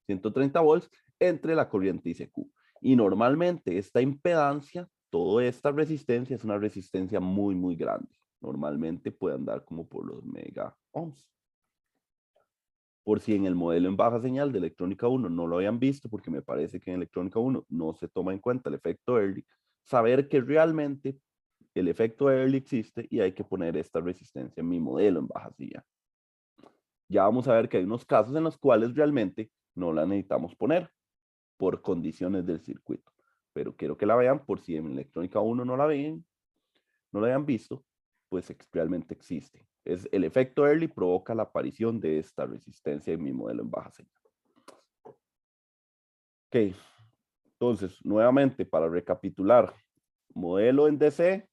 130 volts entre la corriente ICQ. Y normalmente esta impedancia, toda esta resistencia es una resistencia muy, muy grande. Normalmente puede andar como por los mega ohms. Por si en el modelo en baja señal de electrónica 1 no lo habían visto, porque me parece que en electrónica 1 no se toma en cuenta el efecto Early, saber que realmente el efecto Early existe y hay que poner esta resistencia en mi modelo en baja señal. Ya vamos a ver que hay unos casos en los cuales realmente no la necesitamos poner por condiciones del circuito. Pero quiero que la vean por si en electrónica 1 no la ven, no la hayan visto, pues realmente existe. Es el efecto Early provoca la aparición de esta resistencia en mi modelo en baja señal. Ok, entonces nuevamente para recapitular, modelo en DC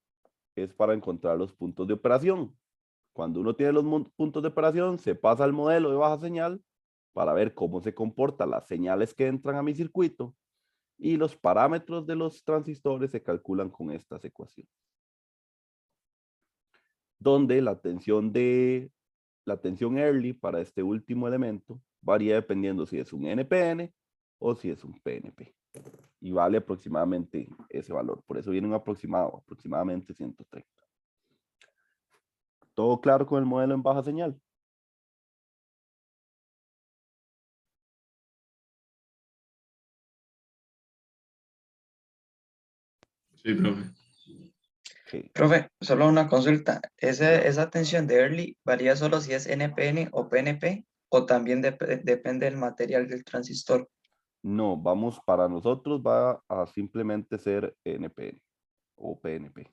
es para encontrar los puntos de operación. Cuando uno tiene los puntos de operación, se pasa al modelo de baja señal para ver cómo se comportan las señales que entran a mi circuito y los parámetros de los transistores se calculan con estas ecuaciones. Donde la tensión early para este último elemento varía dependiendo si es un NPN o si es un PNP. Y vale aproximadamente ese valor. Por eso viene un aproximado, aproximadamente 130. ¿Todo claro con el modelo en baja señal? Sí, profe. Okay. Profe, solo una consulta. ¿Esa tensión de Early varía solo si es NPN o PNP o también depende del material del transistor? No, vamos, para nosotros va a simplemente ser NPN o PNP.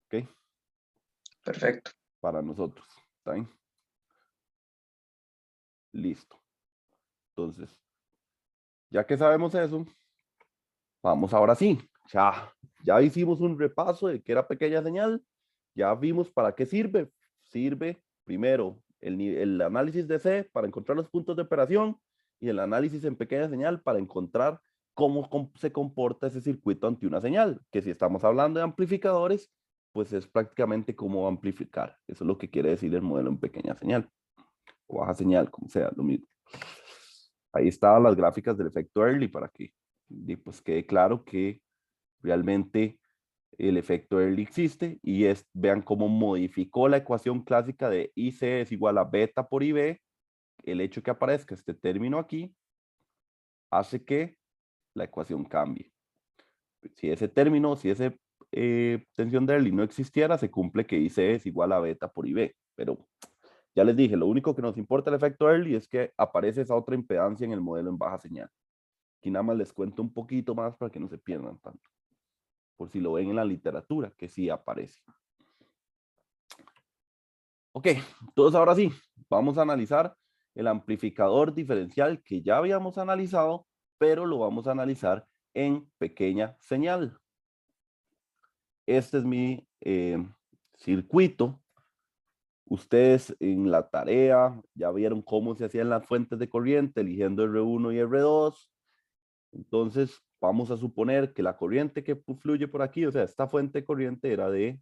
¿Ok? Perfecto. Para nosotros. ¿Está bien? Listo. Entonces, ya que sabemos eso, vamos ahora sí. Ya hicimos un repaso de qué era pequeña señal. Ya vimos para qué sirve. Sirve primero el análisis de C para encontrar los puntos de operación y el análisis en pequeña señal para encontrar cómo se comporta ese circuito ante una señal. Que si estamos hablando de amplificadores, pues es prácticamente cómo amplificar. Eso es lo que quiere decir el modelo en pequeña señal o baja señal, como sea, lo mismo. Ahí estaban las gráficas del efecto Early para que pues quede claro que realmente el efecto Early existe y vean cómo modificó la ecuación clásica de IC es igual a beta por IB. El hecho que aparezca este término aquí hace que la ecuación cambie. Si ese término, si esa tensión de Early no existiera, se cumple que IC es igual a beta por IB. Pero ya les dije, lo único que nos importa el efecto Early es que aparece esa otra impedancia en el modelo en baja señal. Aquí nada más les cuento un poquito más para que no se pierdan tanto. Por si lo ven en la literatura, que sí aparece. Ok, entonces ahora sí, vamos a analizar el amplificador diferencial que ya habíamos analizado, pero lo vamos a analizar en pequeña señal. Este es mi circuito. Ustedes en la tarea ya vieron cómo se hacían las fuentes de corriente, eligiendo R1 y R2. Entonces, vamos a suponer que la corriente que fluye por aquí, o sea, esta fuente de corriente era de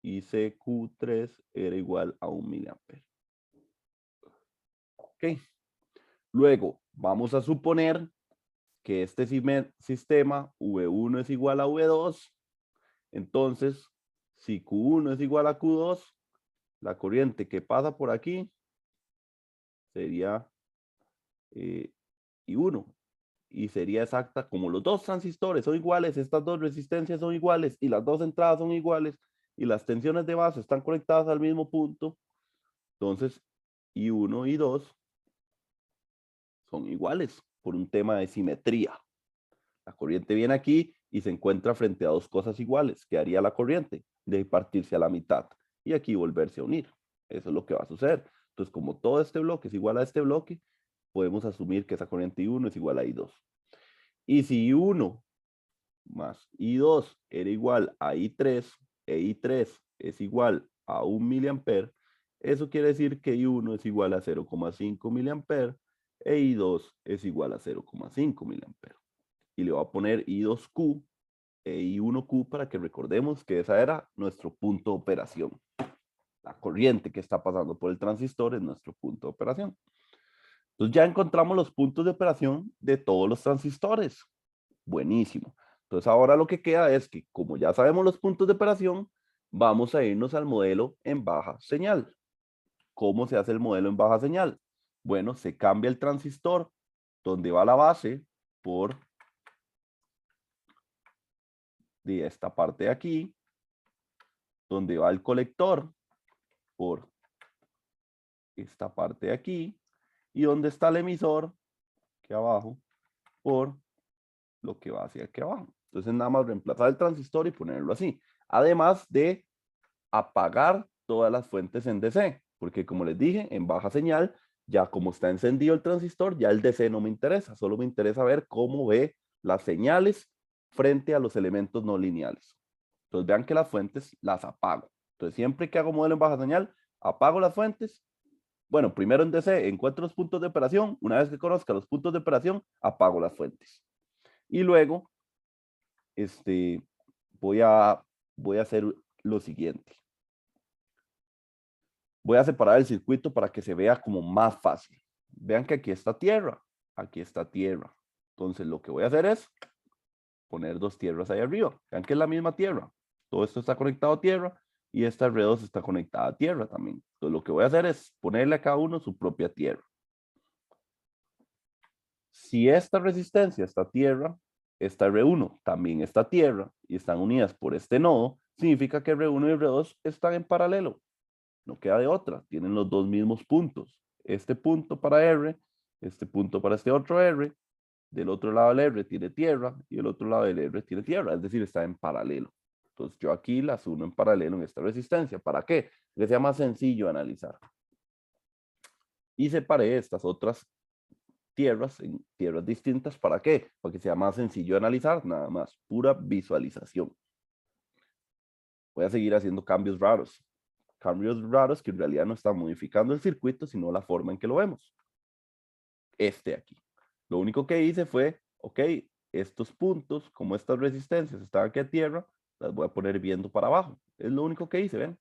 ICQ3 era igual a 1 miliampere. Ok. Luego, vamos a suponer que este sistema V1 es igual a V2. Entonces, si Q1 es igual a Q2, la corriente que pasa por aquí sería I1. Y sería exacta, como los dos transistores son iguales, estas dos resistencias son iguales y las dos entradas son iguales y las tensiones de base están conectadas al mismo punto, entonces I1 y I2 son iguales por un tema de simetría. La corriente viene aquí y se encuentra frente a dos cosas iguales. ¿Qué haría la corriente? De partirse a la mitad y aquí volverse a unir. Eso es lo que va a suceder. Entonces, como todo este bloque es igual a este bloque, podemos asumir que esa corriente I1 es igual a I2. Y si I1 más I2 era igual a I3 e I3 es igual a 1 miliampere, eso quiere decir que I1 es igual a 0,5 miliampere e I2 es igual a 0,5 miliampere. Y le voy a poner I2Q e I1Q para que recordemos que esa era nuestro punto de operación. La corriente que está pasando por el transistor es nuestro punto de operación. Entonces ya encontramos los puntos de operación de todos los transistores. Buenísimo. Entonces ahora lo que queda es que, como ya sabemos los puntos de operación, vamos a irnos al modelo en baja señal. ¿Cómo se hace el modelo en baja señal? Bueno, se cambia el transistor donde va la base por de esta parte de aquí, donde va el colector por esta parte de aquí, y donde está el emisor, aquí abajo, por lo que va hacia aquí abajo. Entonces nada más reemplazar el transistor y ponerlo así. Además de apagar todas las fuentes en DC, porque como les dije, en baja señal, ya como está encendido el transistor, ya el DC no me interesa, solo me interesa ver cómo ve las señales frente a los elementos no lineales. Entonces vean que las fuentes las apago. Entonces siempre que hago modelo en baja señal, apago las fuentes. Bueno, primero en DC encuentro los puntos de operación. Una vez que conozca los puntos de operación, apago las fuentes. Y luego voy a hacer lo siguiente. Voy a separar el circuito para que se vea como más fácil. Vean que aquí está tierra, aquí está tierra. Entonces lo que voy a hacer es poner dos tierras ahí arriba. Vean que es la misma tierra. Todo esto está conectado a tierra y esta R2 está conectada a tierra también. Entonces lo que voy a hacer es ponerle a cada uno su propia tierra. Si esta resistencia está tierra, esta R1 también está tierra y están unidas por este nodo, significa que R1 y R2 están en paralelo. No queda de otra, tienen los dos mismos puntos. Este punto para R, este punto para este otro R, del otro lado del R tiene tierra y el otro lado del R tiene tierra, es decir, está en paralelo. Entonces yo aquí las uno en paralelo en esta resistencia. ¿Para qué? Que sea más sencillo analizar. Y separé estas otras tierras en tierras distintas. ¿Para qué? Para que sea más sencillo analizar, nada más, pura visualización. Voy a seguir haciendo cambios raros que en realidad no están modificando el circuito, sino la forma en que lo vemos. Este aquí. Lo único que hice fue, ok, estos puntos, como estas resistencias están aquí a tierra, las voy a poner viendo para abajo. Es lo único que hice, ¿ven?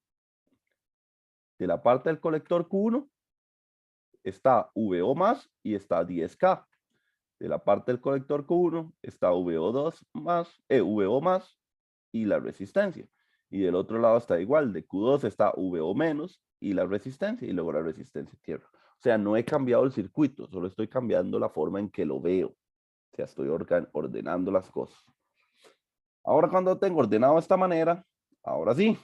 De la parte del colector Q1 está VO más y está 10K. De la parte del colector Q1 está VO2 más, VO más y la resistencia. Y del otro lado está igual, de Q2 está VO menos y la resistencia, y luego la resistencia tierra. O sea, no he cambiado el circuito, solo estoy cambiando la forma en que lo veo. O sea, estoy ordenando las cosas. Ahora cuando tengo ordenado de esta manera, ahora sí,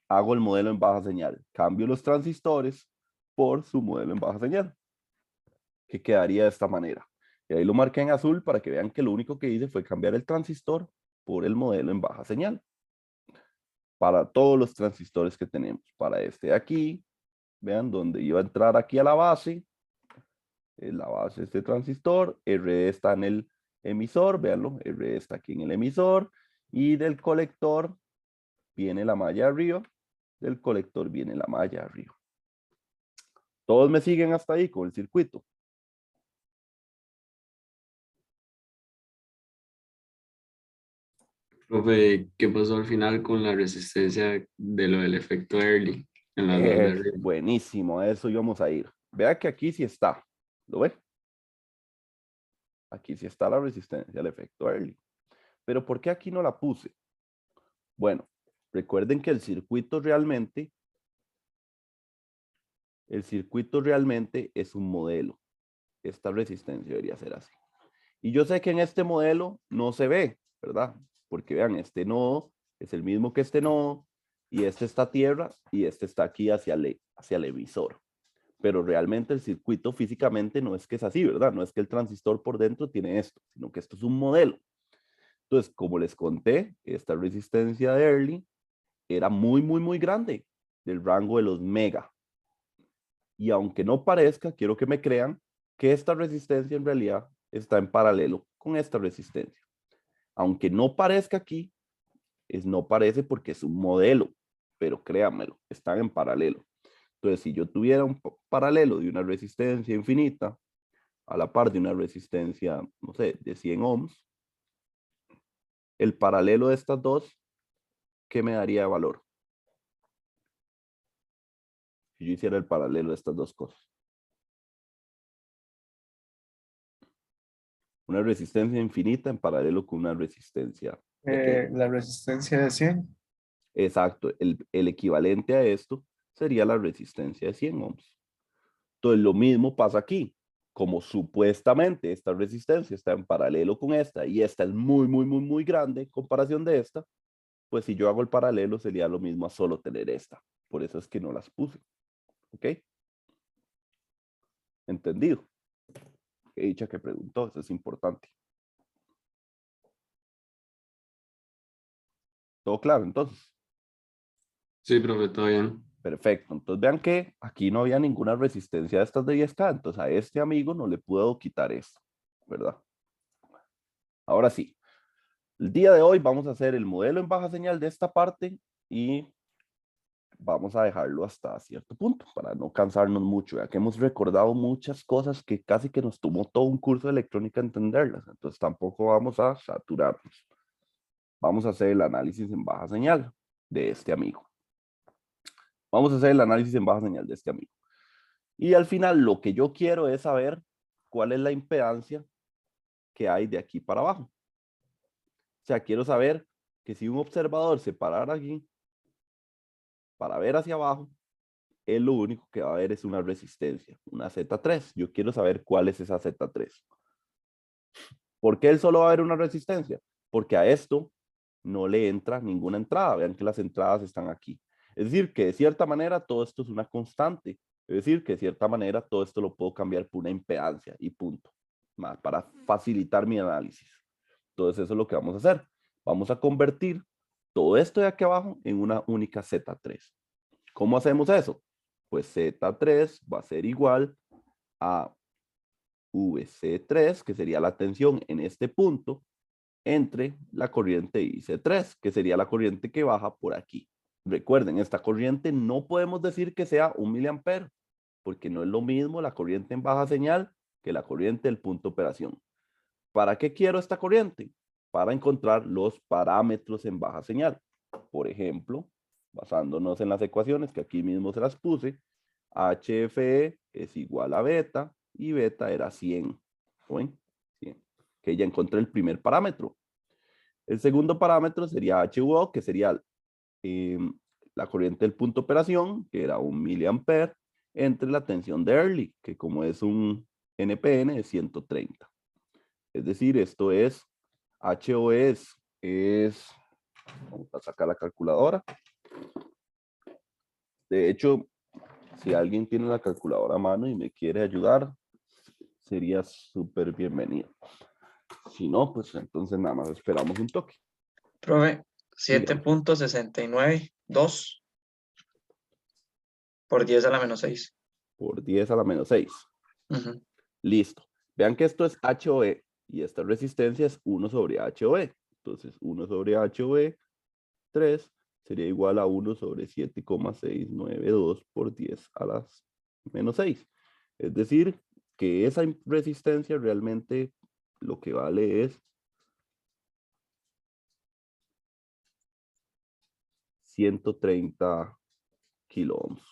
hago el modelo en baja señal. Cambio los transistores por su modelo en baja señal, que quedaría de esta manera. Y ahí lo marqué en azul para que vean que lo único que hice fue cambiar el transistor por el modelo en baja señal. Para todos los transistores que tenemos. Para este de aquí, vean donde iba a entrar aquí a la base de este transistor, R está en el emisor, véanlo, R está aquí en el emisor, y del colector viene la malla arriba, del colector viene la malla arriba. Todos me siguen hasta ahí con el circuito. Profe, ¿qué pasó al final con la resistencia de lo del efecto Early en las dos de arriba? Buenísimo, a eso íbamos a ir. Vea que aquí sí está. ¿Lo ve? Aquí sí está la resistencia al efecto Early. Pero ¿por qué aquí no la puse? Bueno, recuerden que el circuito realmente es un modelo. Esta resistencia debería ser así. Y yo sé que en este modelo no se ve, ¿verdad? Porque vean, este nodo es el mismo que este nodo, y este está a tierra, y este está aquí hacia el emisor. Pero realmente el circuito físicamente no es que es así, ¿verdad? No es que el transistor por dentro tiene esto, sino que esto es un modelo. Entonces, como les conté, esta resistencia de Early era muy, muy, muy grande, del rango de los mega. Y aunque no parezca, quiero que me crean que esta resistencia en realidad está en paralelo con esta resistencia. Aunque no parezca aquí, no parece porque es un modelo, pero créanmelo, están en paralelo. Entonces, si yo tuviera un paralelo de una resistencia infinita a la par de una resistencia, no sé, de 100 ohms, el paralelo de estas dos, ¿qué me daría de valor? Si yo hiciera el paralelo de estas dos cosas. Una resistencia infinita en paralelo con una resistencia pequeña. La resistencia de 100. Exacto, el equivalente a esto sería la resistencia de 100 ohms. Entonces, lo mismo pasa aquí. Como supuestamente esta resistencia está en paralelo con esta y esta es muy, muy, muy, muy grande en comparación de esta, pues si yo hago el paralelo sería lo mismo a solo tener esta. Por eso es que no las puse. ¿Ok? ¿Entendido? He dicho que preguntó, eso es importante. ¿Todo claro entonces? Sí, profe, todo bien. Perfecto. Entonces vean que aquí no había ninguna resistencia de estas de 10K. Entonces a este amigo no le puedo quitar esto, ¿verdad? Ahora sí. El día de hoy vamos a hacer el modelo en baja señal de esta parte y vamos a dejarlo hasta cierto punto para no cansarnos mucho, ya que hemos recordado muchas cosas que casi que nos tomó todo un curso de electrónica entenderlas. Entonces tampoco vamos a saturarnos. Vamos a hacer el análisis en baja señal de este amigo. Vamos a hacer el análisis en baja señal de este amigo. Y al final lo que yo quiero es saber cuál es la impedancia que hay de aquí para abajo. O sea, quiero saber que si un observador se parara aquí para ver hacia abajo, él lo único que va a ver es una resistencia, una Z3. Yo quiero saber cuál es esa Z3. ¿Por qué él solo va a ver una resistencia? Porque a esto no le entra ninguna entrada. Vean que las entradas están aquí. Es decir, que de cierta manera todo esto es una constante. Es decir, que de cierta manera todo esto lo puedo cambiar por una impedancia y punto. Más para facilitar mi análisis. Entonces eso es lo que vamos a hacer. Vamos a convertir todo esto de aquí abajo en una única Z3. ¿Cómo hacemos eso? Pues Z3 va a ser igual a VC3, que sería la tensión en este punto, entre la corriente IC3, que sería la corriente que baja por aquí. Recuerden, esta corriente no podemos decir que sea 1 miliampere, porque no es lo mismo la corriente en baja señal que la corriente del punto de operación. ¿Para qué quiero esta corriente? Para encontrar los parámetros en baja señal. Por ejemplo, basándonos en las ecuaciones que aquí mismo se las puse, HFE es igual a beta y beta era 100. ¿Ven? 100. Que ya encontré el primer parámetro. El segundo parámetro sería HUO, que sería la corriente del punto de operación, que era 1 miliampere, entre la tensión de Early, que como es un NPN de 130. Es decir, esto es, HOE vamos a sacar la calculadora. De hecho, si alguien tiene la calculadora a mano y me quiere ayudar, sería súper bienvenido. Si no, pues entonces nada más esperamos un toque. Profe, Dígame. 7.692 por 10 a la menos 6. Por 10 a la menos 6. Ujú. Listo. Vean que esto es HOE y esta resistencia es 1 sobre HOE. Entonces, 1 sobre HOE 3 sería igual a 1 sobre 7,692 por 10 a las menos 6. Es decir, que esa resistencia realmente lo que vale es 130 kilo ohms.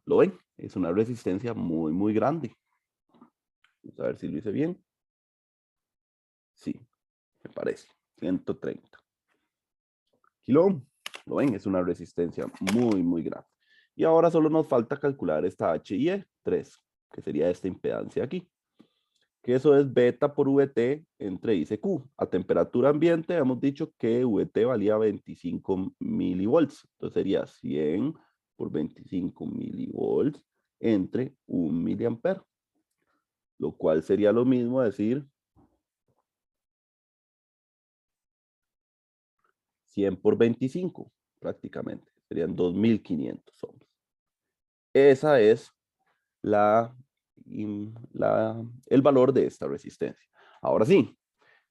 ¿Lo ven? Es una resistencia muy, muy grande. Vamos a ver si lo hice bien. Sí, me parece. 130 kilo ohms. ¿Lo ven? Es una resistencia muy, muy grande. Y ahora solo nos falta calcular esta HIE3, que sería esta impedancia aquí. Que eso es beta por VT entre ICQ. A temperatura ambiente hemos dicho que VT valía 25 milivolts. Entonces sería 100 por 25 milivolts entre 1 miliampere. Lo cual sería lo mismo decir 100 por 25 prácticamente. Serían 2500 ohms. Esa es el valor de esta resistencia. Ahora sí,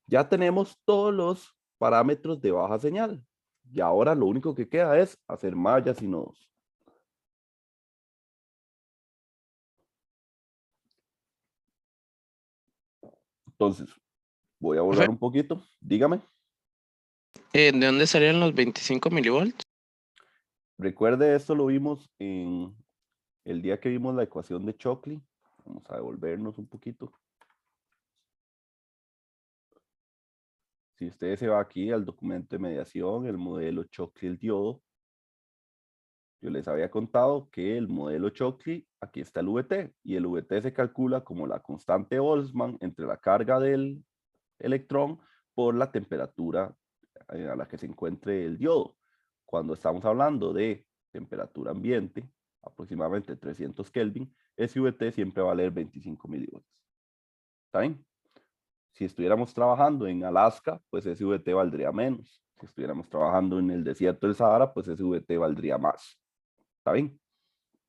ya tenemos todos los parámetros de baja señal. Y ahora lo único que queda es hacer mallas y nodos. Entonces, voy a borrar un poquito. Dígame. ¿De dónde salían los 25 milivolts? Recuerde, esto lo vimos en el día que vimos la ecuación de Shockley. Vamos a devolvernos un poquito. Si usted se va aquí al documento de mediación, el modelo Shockley, el diodo, yo les había contado que el modelo Shockley, aquí está el VT, y el VT se calcula como la constante Boltzmann entre la carga del electrón por la temperatura a la que se encuentre el diodo. Cuando estamos hablando de temperatura ambiente, aproximadamente 300 Kelvin, ese VT siempre va a valer 25 milivolts. ¿Está bien? Si estuviéramos trabajando en Alaska, pues ese VT valdría menos. Si estuviéramos trabajando en el desierto del Sahara, pues ese VT valdría más. ¿Está bien?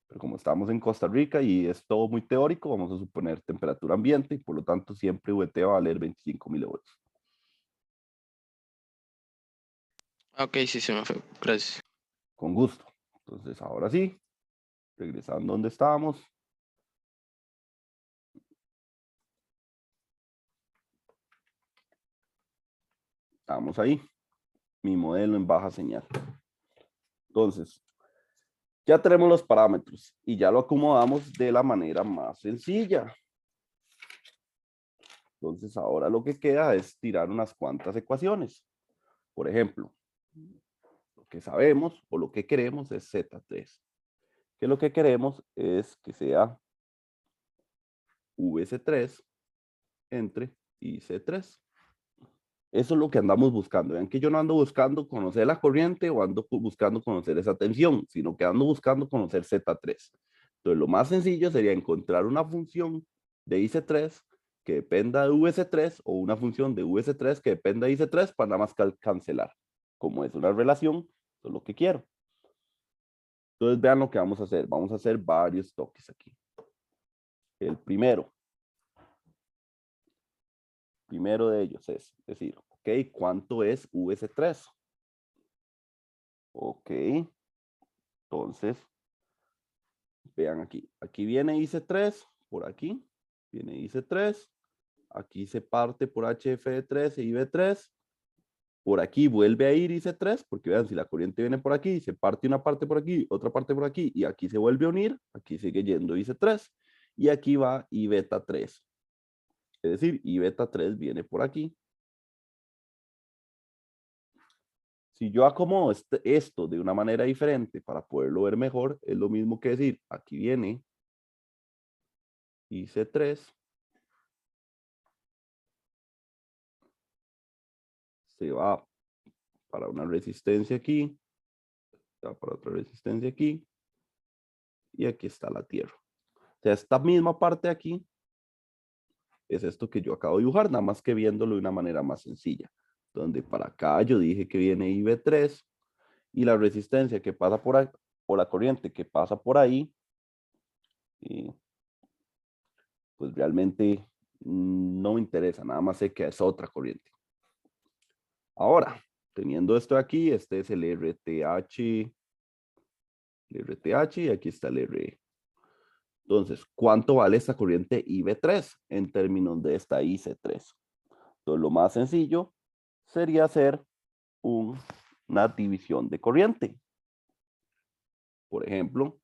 Pero como estamos en Costa Rica y es todo muy teórico, vamos a suponer temperatura ambiente y por lo tanto siempre VT va a valer 25 milivolts. Ok, sí, se me fue. Gracias. Con gusto. Entonces, ahora sí, regresando donde estábamos. Estamos ahí. Mi modelo en baja señal. Entonces, ya tenemos los parámetros y ya lo acomodamos de la manera más sencilla. Entonces, ahora lo que queda es tirar unas cuantas ecuaciones. Por ejemplo, lo que sabemos o lo que queremos es Z3. Que lo que queremos es que sea VC3 entre IC3. Eso es lo que andamos buscando. Vean que yo no ando buscando conocer la corriente o ando buscando conocer esa tensión, sino que ando buscando conocer Z3. Entonces, lo más sencillo sería encontrar una función de IC3 que dependa de VC3 o una función de VC3 que dependa de IC3 para nada más cancelar. Como es una relación, eso es lo que quiero. Entonces, vean lo que vamos a hacer. Vamos a hacer varios toques aquí. El primero de ellos es decir, ok, ¿cuánto es VC3? Ok, entonces, vean aquí. Aquí viene IC3, por aquí, viene IC3. Aquí se parte por HF3 e IB3. Por aquí vuelve a ir IC3, porque vean, si la corriente viene por aquí, se parte una parte por aquí, otra parte por aquí, y aquí se vuelve a unir, aquí sigue yendo IC3, y aquí va I beta 3. Es decir, I beta 3 viene por aquí. Si yo acomodo esto de una manera diferente para poderlo ver mejor, es lo mismo que decir, aquí viene IC3, se va para una resistencia aquí, se va para otra resistencia aquí, y aquí está la Tierra. O sea, esta misma parte aquí es esto que yo acabo de dibujar, nada más que viéndolo de una manera más sencilla. Donde para acá yo dije que viene IB3 y la resistencia que pasa por ahí, o la corriente que pasa por ahí, pues realmente no me interesa, nada más sé que es otra corriente. Ahora, teniendo esto aquí, este es el RTH y aquí está el RE. Entonces, ¿cuánto vale esta corriente IB3 en términos de esta IC3? Entonces, lo más sencillo sería hacer una división de corriente. Por ejemplo,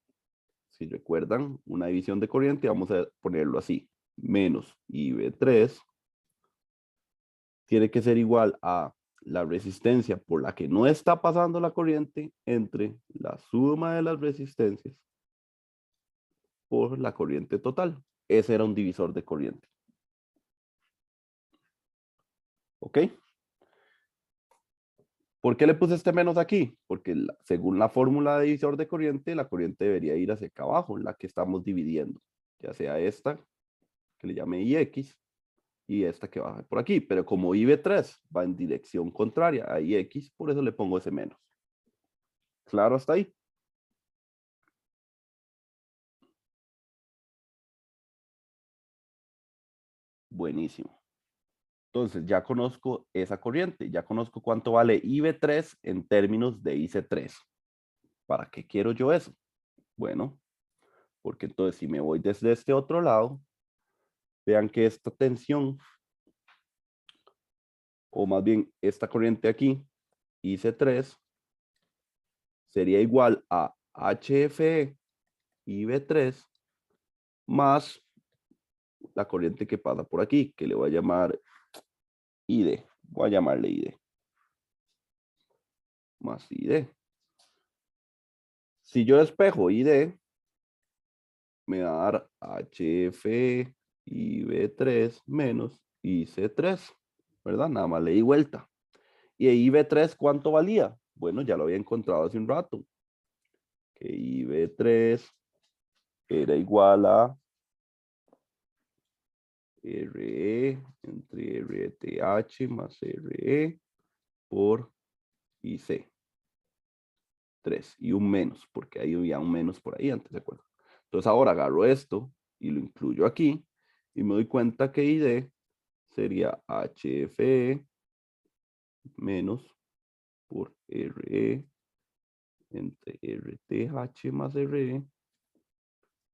si recuerdan una división de corriente, vamos a ponerlo así. Menos IB3 tiene que ser igual a la resistencia por la que no está pasando la corriente entre la suma de las resistencias por la corriente total. Ese era un divisor de corriente. ¿Ok? ¿Por qué le puse este menos aquí? Porque según la fórmula de divisor de corriente, la corriente debería ir hacia acá abajo, la que estamos dividiendo. Ya sea esta, que le llame IX, y esta que baja por aquí. Pero como IB3 va en dirección contraria a IX, por eso le pongo ese menos. ¿Claro hasta ahí? Buenísimo. Entonces ya conozco esa corriente, ya conozco cuánto vale IB3 en términos de IC3. ¿Para qué quiero yo eso? Bueno, porque entonces si me voy desde este otro lado, vean que esta tensión, o más bien esta corriente aquí, IC3, sería igual a HFE IB3 más la corriente que pasa por aquí, que le voy a llamar ID. Voy a llamarle ID. Más ID. Si yo despejo ID, me va a dar HF IB3 menos IC3, ¿verdad? Nada más le di vuelta. ¿Y IB3 cuánto valía? Bueno, ya lo había encontrado hace un rato. Que IB3 era igual a RE entre RTH más RE por IC. 3 y un menos, porque ahí había un menos por ahí antes, ¿de acuerdo? Entonces ahora agarro esto y lo incluyo aquí y me doy cuenta que ID sería HFE menos por RE entre RTH más RE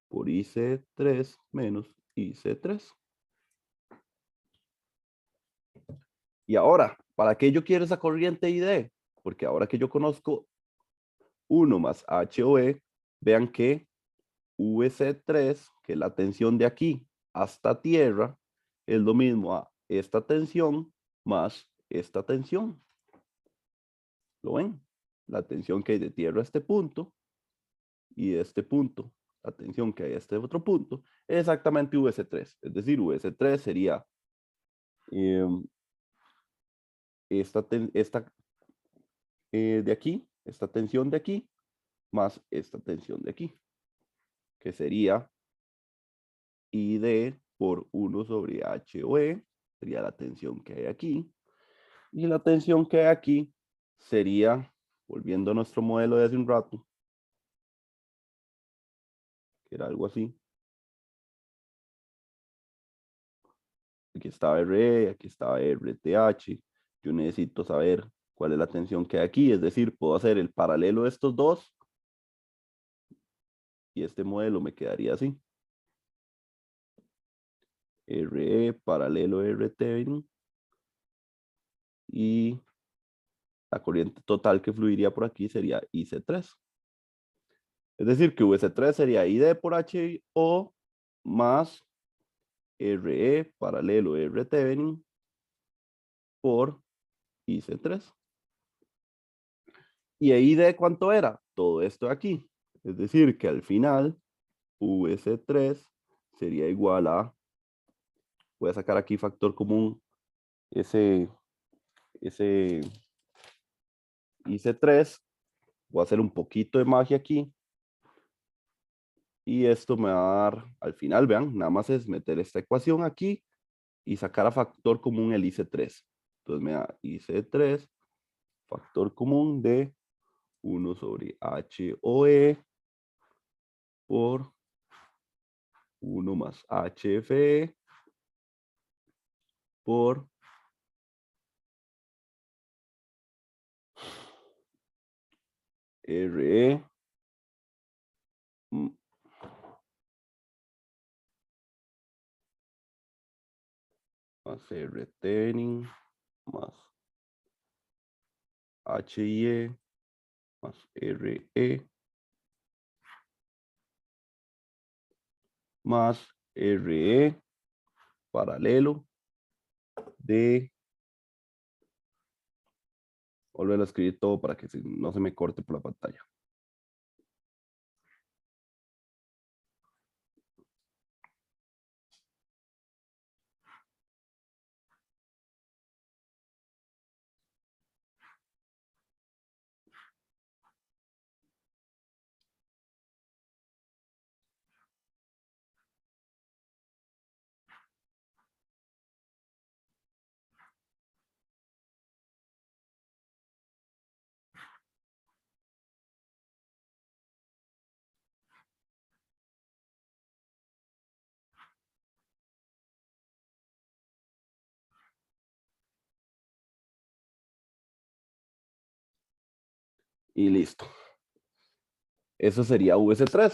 por IC3 menos IC3. Y ahora, ¿para qué yo quiero esa corriente ID? Porque ahora que yo conozco 1 más HOE, vean que VC3, que es la tensión de aquí hasta tierra, es lo mismo a esta tensión más esta tensión. ¿Lo ven? La tensión que hay de tierra a este punto y de este punto, la tensión que hay a este otro punto, es exactamente VC3. Es decir, VC3 sería esta de aquí, esta tensión de aquí, más esta tensión de aquí, que sería ID por 1 sobre HOE, sería la tensión que hay aquí, y la tensión que hay aquí sería, volviendo a nuestro modelo de hace un rato, que era algo así. Aquí estaba RE, aquí estaba RTH. Yo necesito saber cuál es la tensión que hay aquí, es decir, puedo hacer el paralelo de estos dos y este modelo me quedaría así. RE paralelo RT y la corriente total que fluiría por aquí sería IC3. Es decir, que VC3 sería ID por HO más RE paralelo RT por IC3. ¿Y ID cuánto era? Todo esto de aquí. Es decir, que al final VC3 sería igual a, voy a sacar aquí factor común, ese IC3, voy a hacer un poquito de magia aquí, y esto me va a dar, al final, vean, nada más es meter esta ecuación aquí y sacar a factor común el IC3. Entonces me da IC3, factor común de 1 sobre HOE por 1 más HFE por RE más RTening más HIE más RE más RE paralelo de... Volver a escribir todo para que no se me corte por la pantalla. Y listo. Eso sería VC3,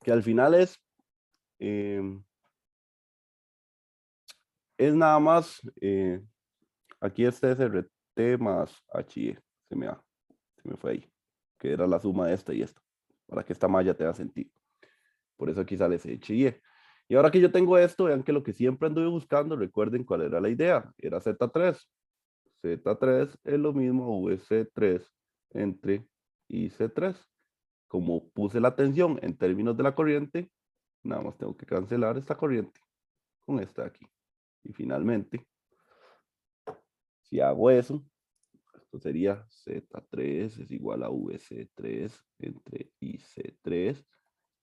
que al final es nada más, aquí este SRT más HIE, se me fue ahí, que era la suma de esta y esta, para que esta malla tenga sentido. Por eso aquí sale ese HIE. Y ahora que yo tengo esto, vean que lo que siempre anduve buscando, recuerden cuál era la idea, era Z3. Z3 es lo mismo a VC3 entre IC3. Como puse la tensión en términos de la corriente, nada más tengo que cancelar esta corriente con esta de aquí. Y finalmente, si hago eso, esto sería Z3 es igual a VC3 entre IC3.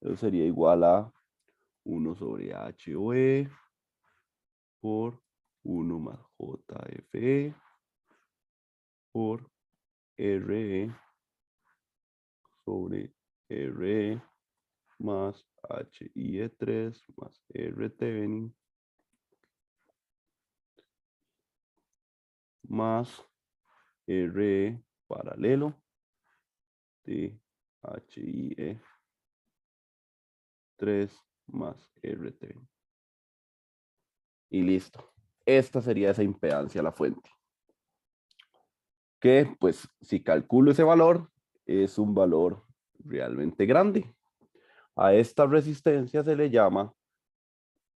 Eso sería igual a 1 sobre HOE por 1 más JFE por RE sobre RE más HIE3 más RT más RE paralelo de HIE3 más RT. Y listo. Esta sería esa impedancia a la fuente. Que pues si calculo ese valor, es un valor realmente grande. A esta resistencia se le llama,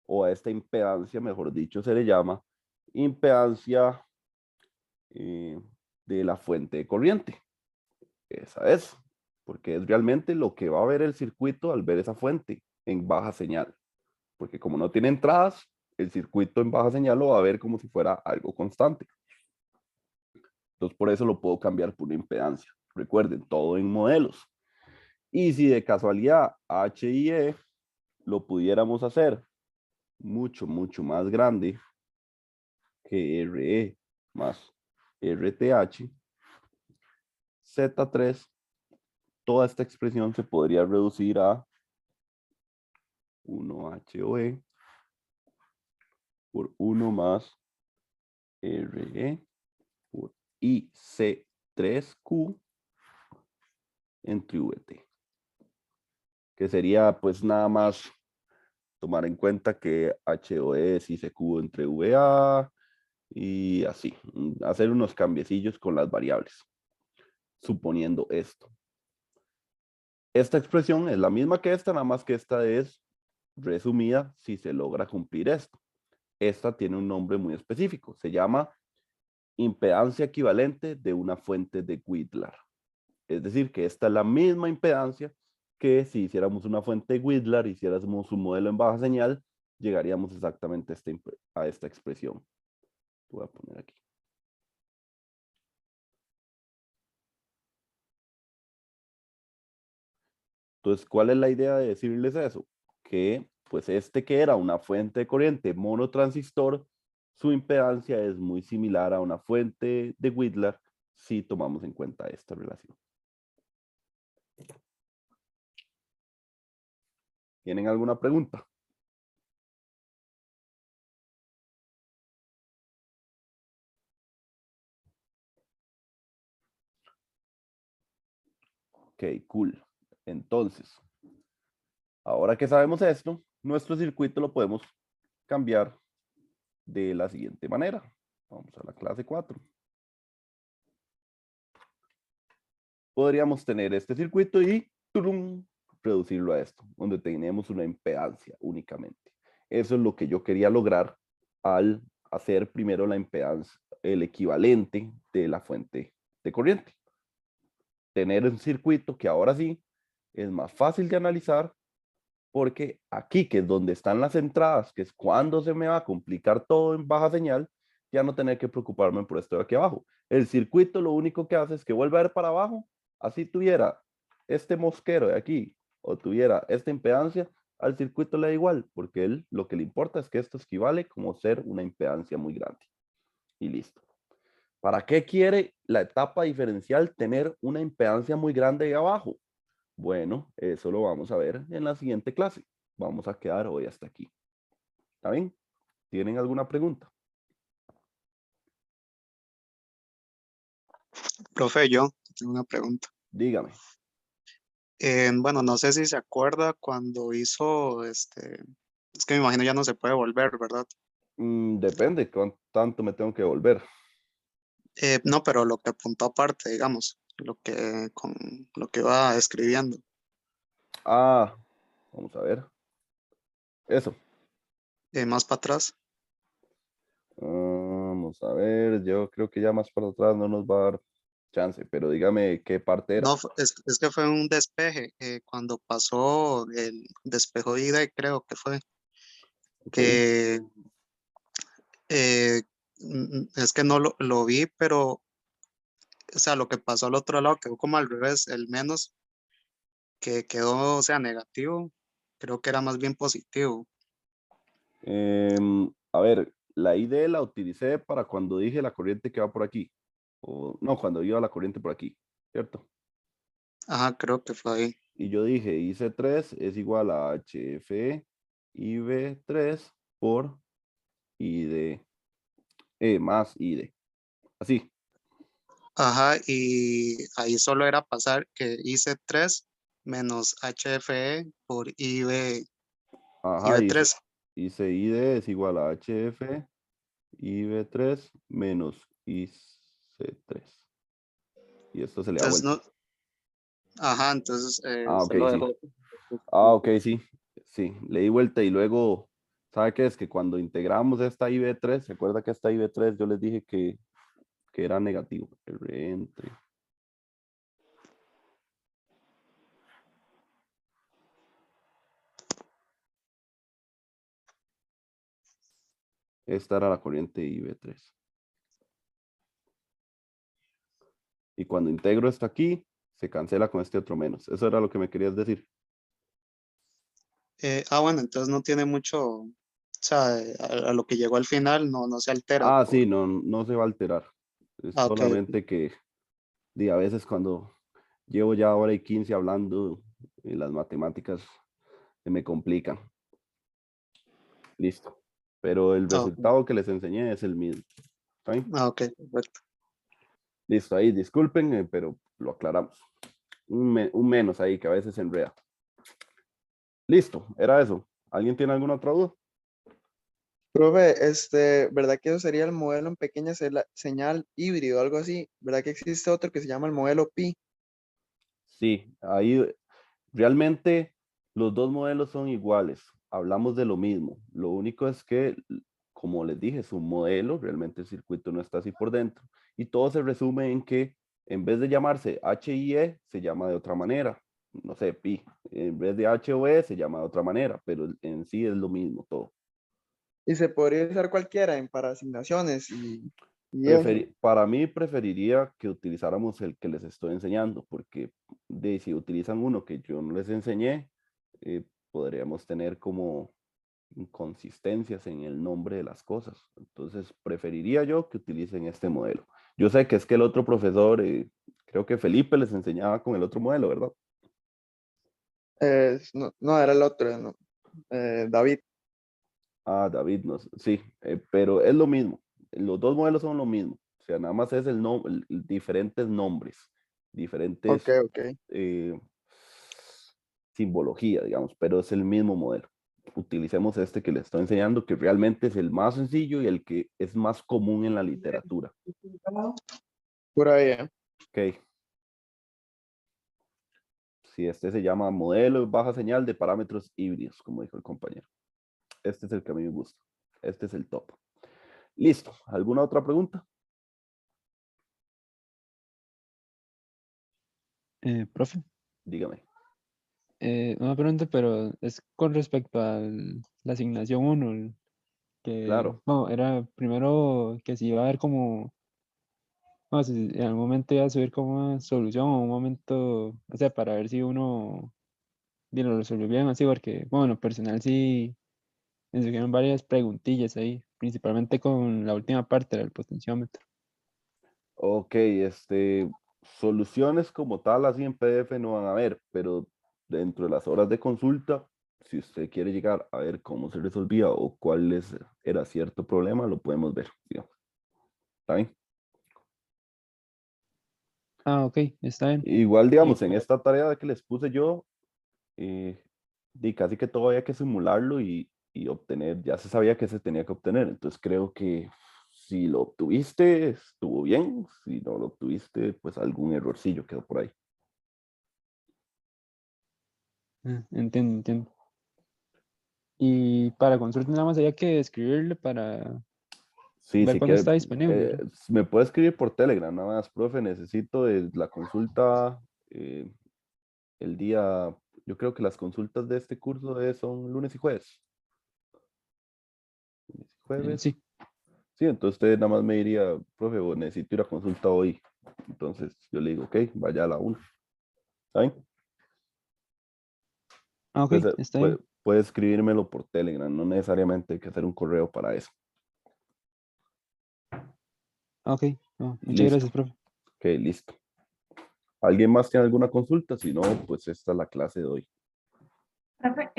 o a esta impedancia, mejor dicho, se le llama impedancia de la fuente de corriente. Esa es, porque es realmente lo que va a ver el circuito al ver esa fuente en baja señal. Porque como no tiene entradas, el circuito en baja señal lo va a ver como si fuera algo constante. Entonces por eso lo puedo cambiar por una impedancia. Recuerden, todo en modelos. Y si de casualidad HIE lo pudiéramos hacer mucho, mucho más grande que RE más RTH, Z3, toda esta expresión se podría reducir a 1HOE por 1 más RE por IC3Q entre VT. Que sería pues nada más tomar en cuenta que HOE es ICQ entre VA y así, hacer unos cambiecillos con las variables, suponiendo esto. Esta expresión es la misma que esta, nada más que esta es resumida si se logra cumplir esto. Esta tiene un nombre muy específico, se llama impedancia equivalente de una fuente de Widlar. Es decir, que esta es la misma impedancia que si hiciéramos una fuente de Widlar, hiciéramos un modelo en baja señal, llegaríamos exactamente a esta expresión. Voy a poner aquí. Entonces, ¿cuál es la idea de decirles eso? Que pues que era una fuente de corriente monotransistor, su impedancia es muy similar a una fuente de Widlar si tomamos en cuenta esta relación. ¿Tienen alguna pregunta? Ok, cool. Entonces, ahora que sabemos esto, nuestro circuito lo podemos cambiar de la siguiente manera. Vamos a la clase 4. Podríamos tener este circuito y ¡turum! reducirlo a esto, donde tenemos una impedancia únicamente. Eso es lo que yo quería lograr al hacer primero la impedancia, el equivalente de la fuente de corriente. Tener un circuito que ahora sí es más fácil de analizar, porque aquí, que es donde están las entradas, que es cuando se me va a complicar todo en baja señal, ya no tener que preocuparme por esto de aquí abajo. El circuito lo único que hace es que vuelva a ir para abajo, así tuviera este mosquero de aquí, o tuviera esta impedancia, al circuito le da igual, porque él lo que le importa es que esto equivale como ser una impedancia muy grande. Y listo. ¿Para qué quiere la etapa diferencial tener una impedancia muy grande ahí abajo? Bueno, eso lo vamos a ver en la siguiente clase. Vamos a quedar hoy hasta aquí. ¿Está bien? ¿Tienen alguna pregunta? Profe, yo tengo una pregunta. Dígame. Bueno, no sé si se acuerda cuando hizo es que me imagino ya no se puede volver, ¿verdad? Depende cuánto tanto me tengo que volver. No, pero lo que apuntó aparte, digamos, con lo que va escribiendo. Ah, vamos a ver. Eso. Más para atrás. Vamos a ver. Yo creo que ya más para atrás no nos va a dar chance, pero dígame qué parte era. No, es que fue un despeje, cuando pasó el despejo de ida, creo que fue, Ok. que es que no lo vi, pero, o sea, lo que pasó al otro lado quedó como al revés, el menos que quedó, o sea, negativo, creo que era más bien positivo. A ver, la ID la utilicé para cuando dije la corriente que va por aquí. O no, cuando iba la corriente por aquí, ¿cierto? Ajá, creo que fue ahí. Y yo dije IC3 es igual a HF IB3 por ID más ID. Así. Ajá, y ahí solo era pasar que hice 3 menos HFE por Ajá, IB3. hice ID es igual a HF IB3 menos IC3. Y esto se le da Entonces, vuelta. no, ajá, entonces Ah, ok, usted lo sí. dejó. Ah, ok, sí. Sí, le di vuelta y luego, ¿sabe qué es? Que cuando integramos esta IB3, ¿se acuerda que esta IB3 yo les dije que era negativo? Entre. Esta era la corriente IB3. Y cuando integro esto aquí, se cancela con este otro menos. Eso era lo que me querías decir. Bueno, entonces no tiene mucho, o sea, a lo que llegó al final no se altera Ah, por, sí, no, no se va a alterar. Es ok, solamente que a veces cuando llevo ya hora y 15 hablando, las matemáticas se me complican. Listo. Pero el ok, resultado que les enseñé es el mismo. ¿Está bien? ok, perfecto. Listo, ahí disculpen, pero lo aclaramos. Un menos ahí que a veces se enreda. Listo, era eso. ¿Alguien tiene alguna otra duda? Profe, ¿verdad que eso sería el modelo en pequeña señal híbrido, algo así? ¿Verdad que existe otro que se llama el modelo Pi? Sí, ahí realmente los dos modelos son iguales. Hablamos de lo mismo. Lo único es que, como les dije, es un modelo. Realmente el circuito no está así por dentro. Y todo se resume en que en vez de llamarse HIE, se llama de otra manera. No sé, pi. En vez de HOE, se llama de otra manera, pero en sí es lo mismo todo. Y se podría usar cualquiera para asignaciones y eso. Para mí preferiría que utilizáramos el que les estoy enseñando, porque si utilizan uno que yo no les enseñé, podríamos tener como inconsistencias en el nombre de las cosas. Entonces, preferiría yo que utilicen este modelo. Yo sé que es que el otro profesor, creo que Felipe les enseñaba con el otro modelo, ¿verdad? No, no, era el otro, no, David. Ah, David, no, sí, pero es lo mismo. Los dos modelos son lo mismo. O sea, nada más es diferentes nombres, diferentes Ok, ok. simbología, digamos, pero es el mismo modelo. Utilicemos este que les estoy enseñando, que realmente es el más sencillo y el que es más común en la literatura. Por ahí, ¿eh? Ok. Sí, este se llama modelo de baja señal de parámetros híbridos, como dijo el compañero. Este es el que a mí me gusta. Este es el top. Listo. ¿Alguna otra pregunta? Profe, Dígame. una pregunta, pero es con respecto a la asignación 1, que Claro. bueno, era primero que si iba a haber como, no, si en algún momento iba a subir como una solución o un momento, o sea, para ver si uno bien, lo resolvió bien así, porque, bueno, en lo personal sí me surgieron varias preguntillas ahí, principalmente con la última parte del potenciómetro. Ok, soluciones como tal así en PDF no van a haber, pero dentro de las horas de consulta, si usted quiere llegar a ver cómo se resolvía o era cierto problema, lo podemos ver, digamos. ¿Está bien? Ah, ok, está bien. Igual, Y digamos, en esta tarea que les puse yo, casi que todo había que simularlo y obtener, ya se sabía que se tenía que obtener, entonces creo que si lo obtuviste, estuvo bien, si no lo obtuviste, pues algún errorcillo quedó por ahí. entiendo, entiendo. Y para consulta nada más había que escribirle para Sí, ver si cuándo quiere, está disponible, ¿verdad? me puede escribir por Telegram, nada más, profe, necesito la consulta eh, el día, yo creo que las consultas de este curso son lunes y jueves. Lunes y jueves. Sí, Sí, entonces usted nada más me diría, profe, necesito ir a consulta hoy. Entonces yo le digo, ok, vaya a la 1. ¿Saben? ah, ok, Entonces está bien. puede escribírmelo por Telegram, no necesariamente hay que hacer un correo para eso. Ah, ok, no, muchas Listo. gracias, profe. Ok, listo. ¿Alguien más tiene alguna consulta? Si no, pues esta es la clase de hoy. Profe,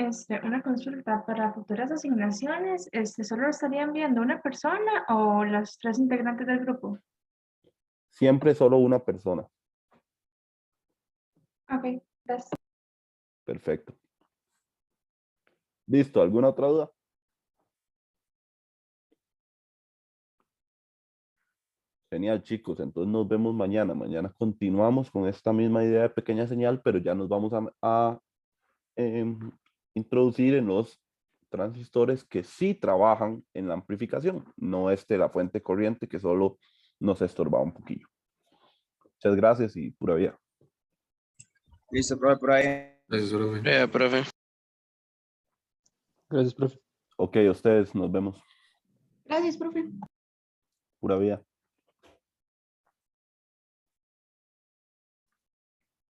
una consulta para futuras asignaciones, ¿solo estarían viendo una persona o los 3 integrantes del grupo? Siempre solo una persona. Ok, gracias. Perfecto. Listo, ¿alguna otra duda? Genial, chicos. Entonces nos vemos mañana. Mañana continuamos con esta misma idea de pequeña señal, pero ya nos vamos a introducir en los transistores que sí trabajan en la amplificación, no la fuente corriente que solo nos estorbaba un poquillo. Muchas gracias y pura vida. Listo, profe, por ahí. Gracias, profe. Profe. Gracias, profe. Ok, ustedes nos vemos. Gracias, profe. Pura vida.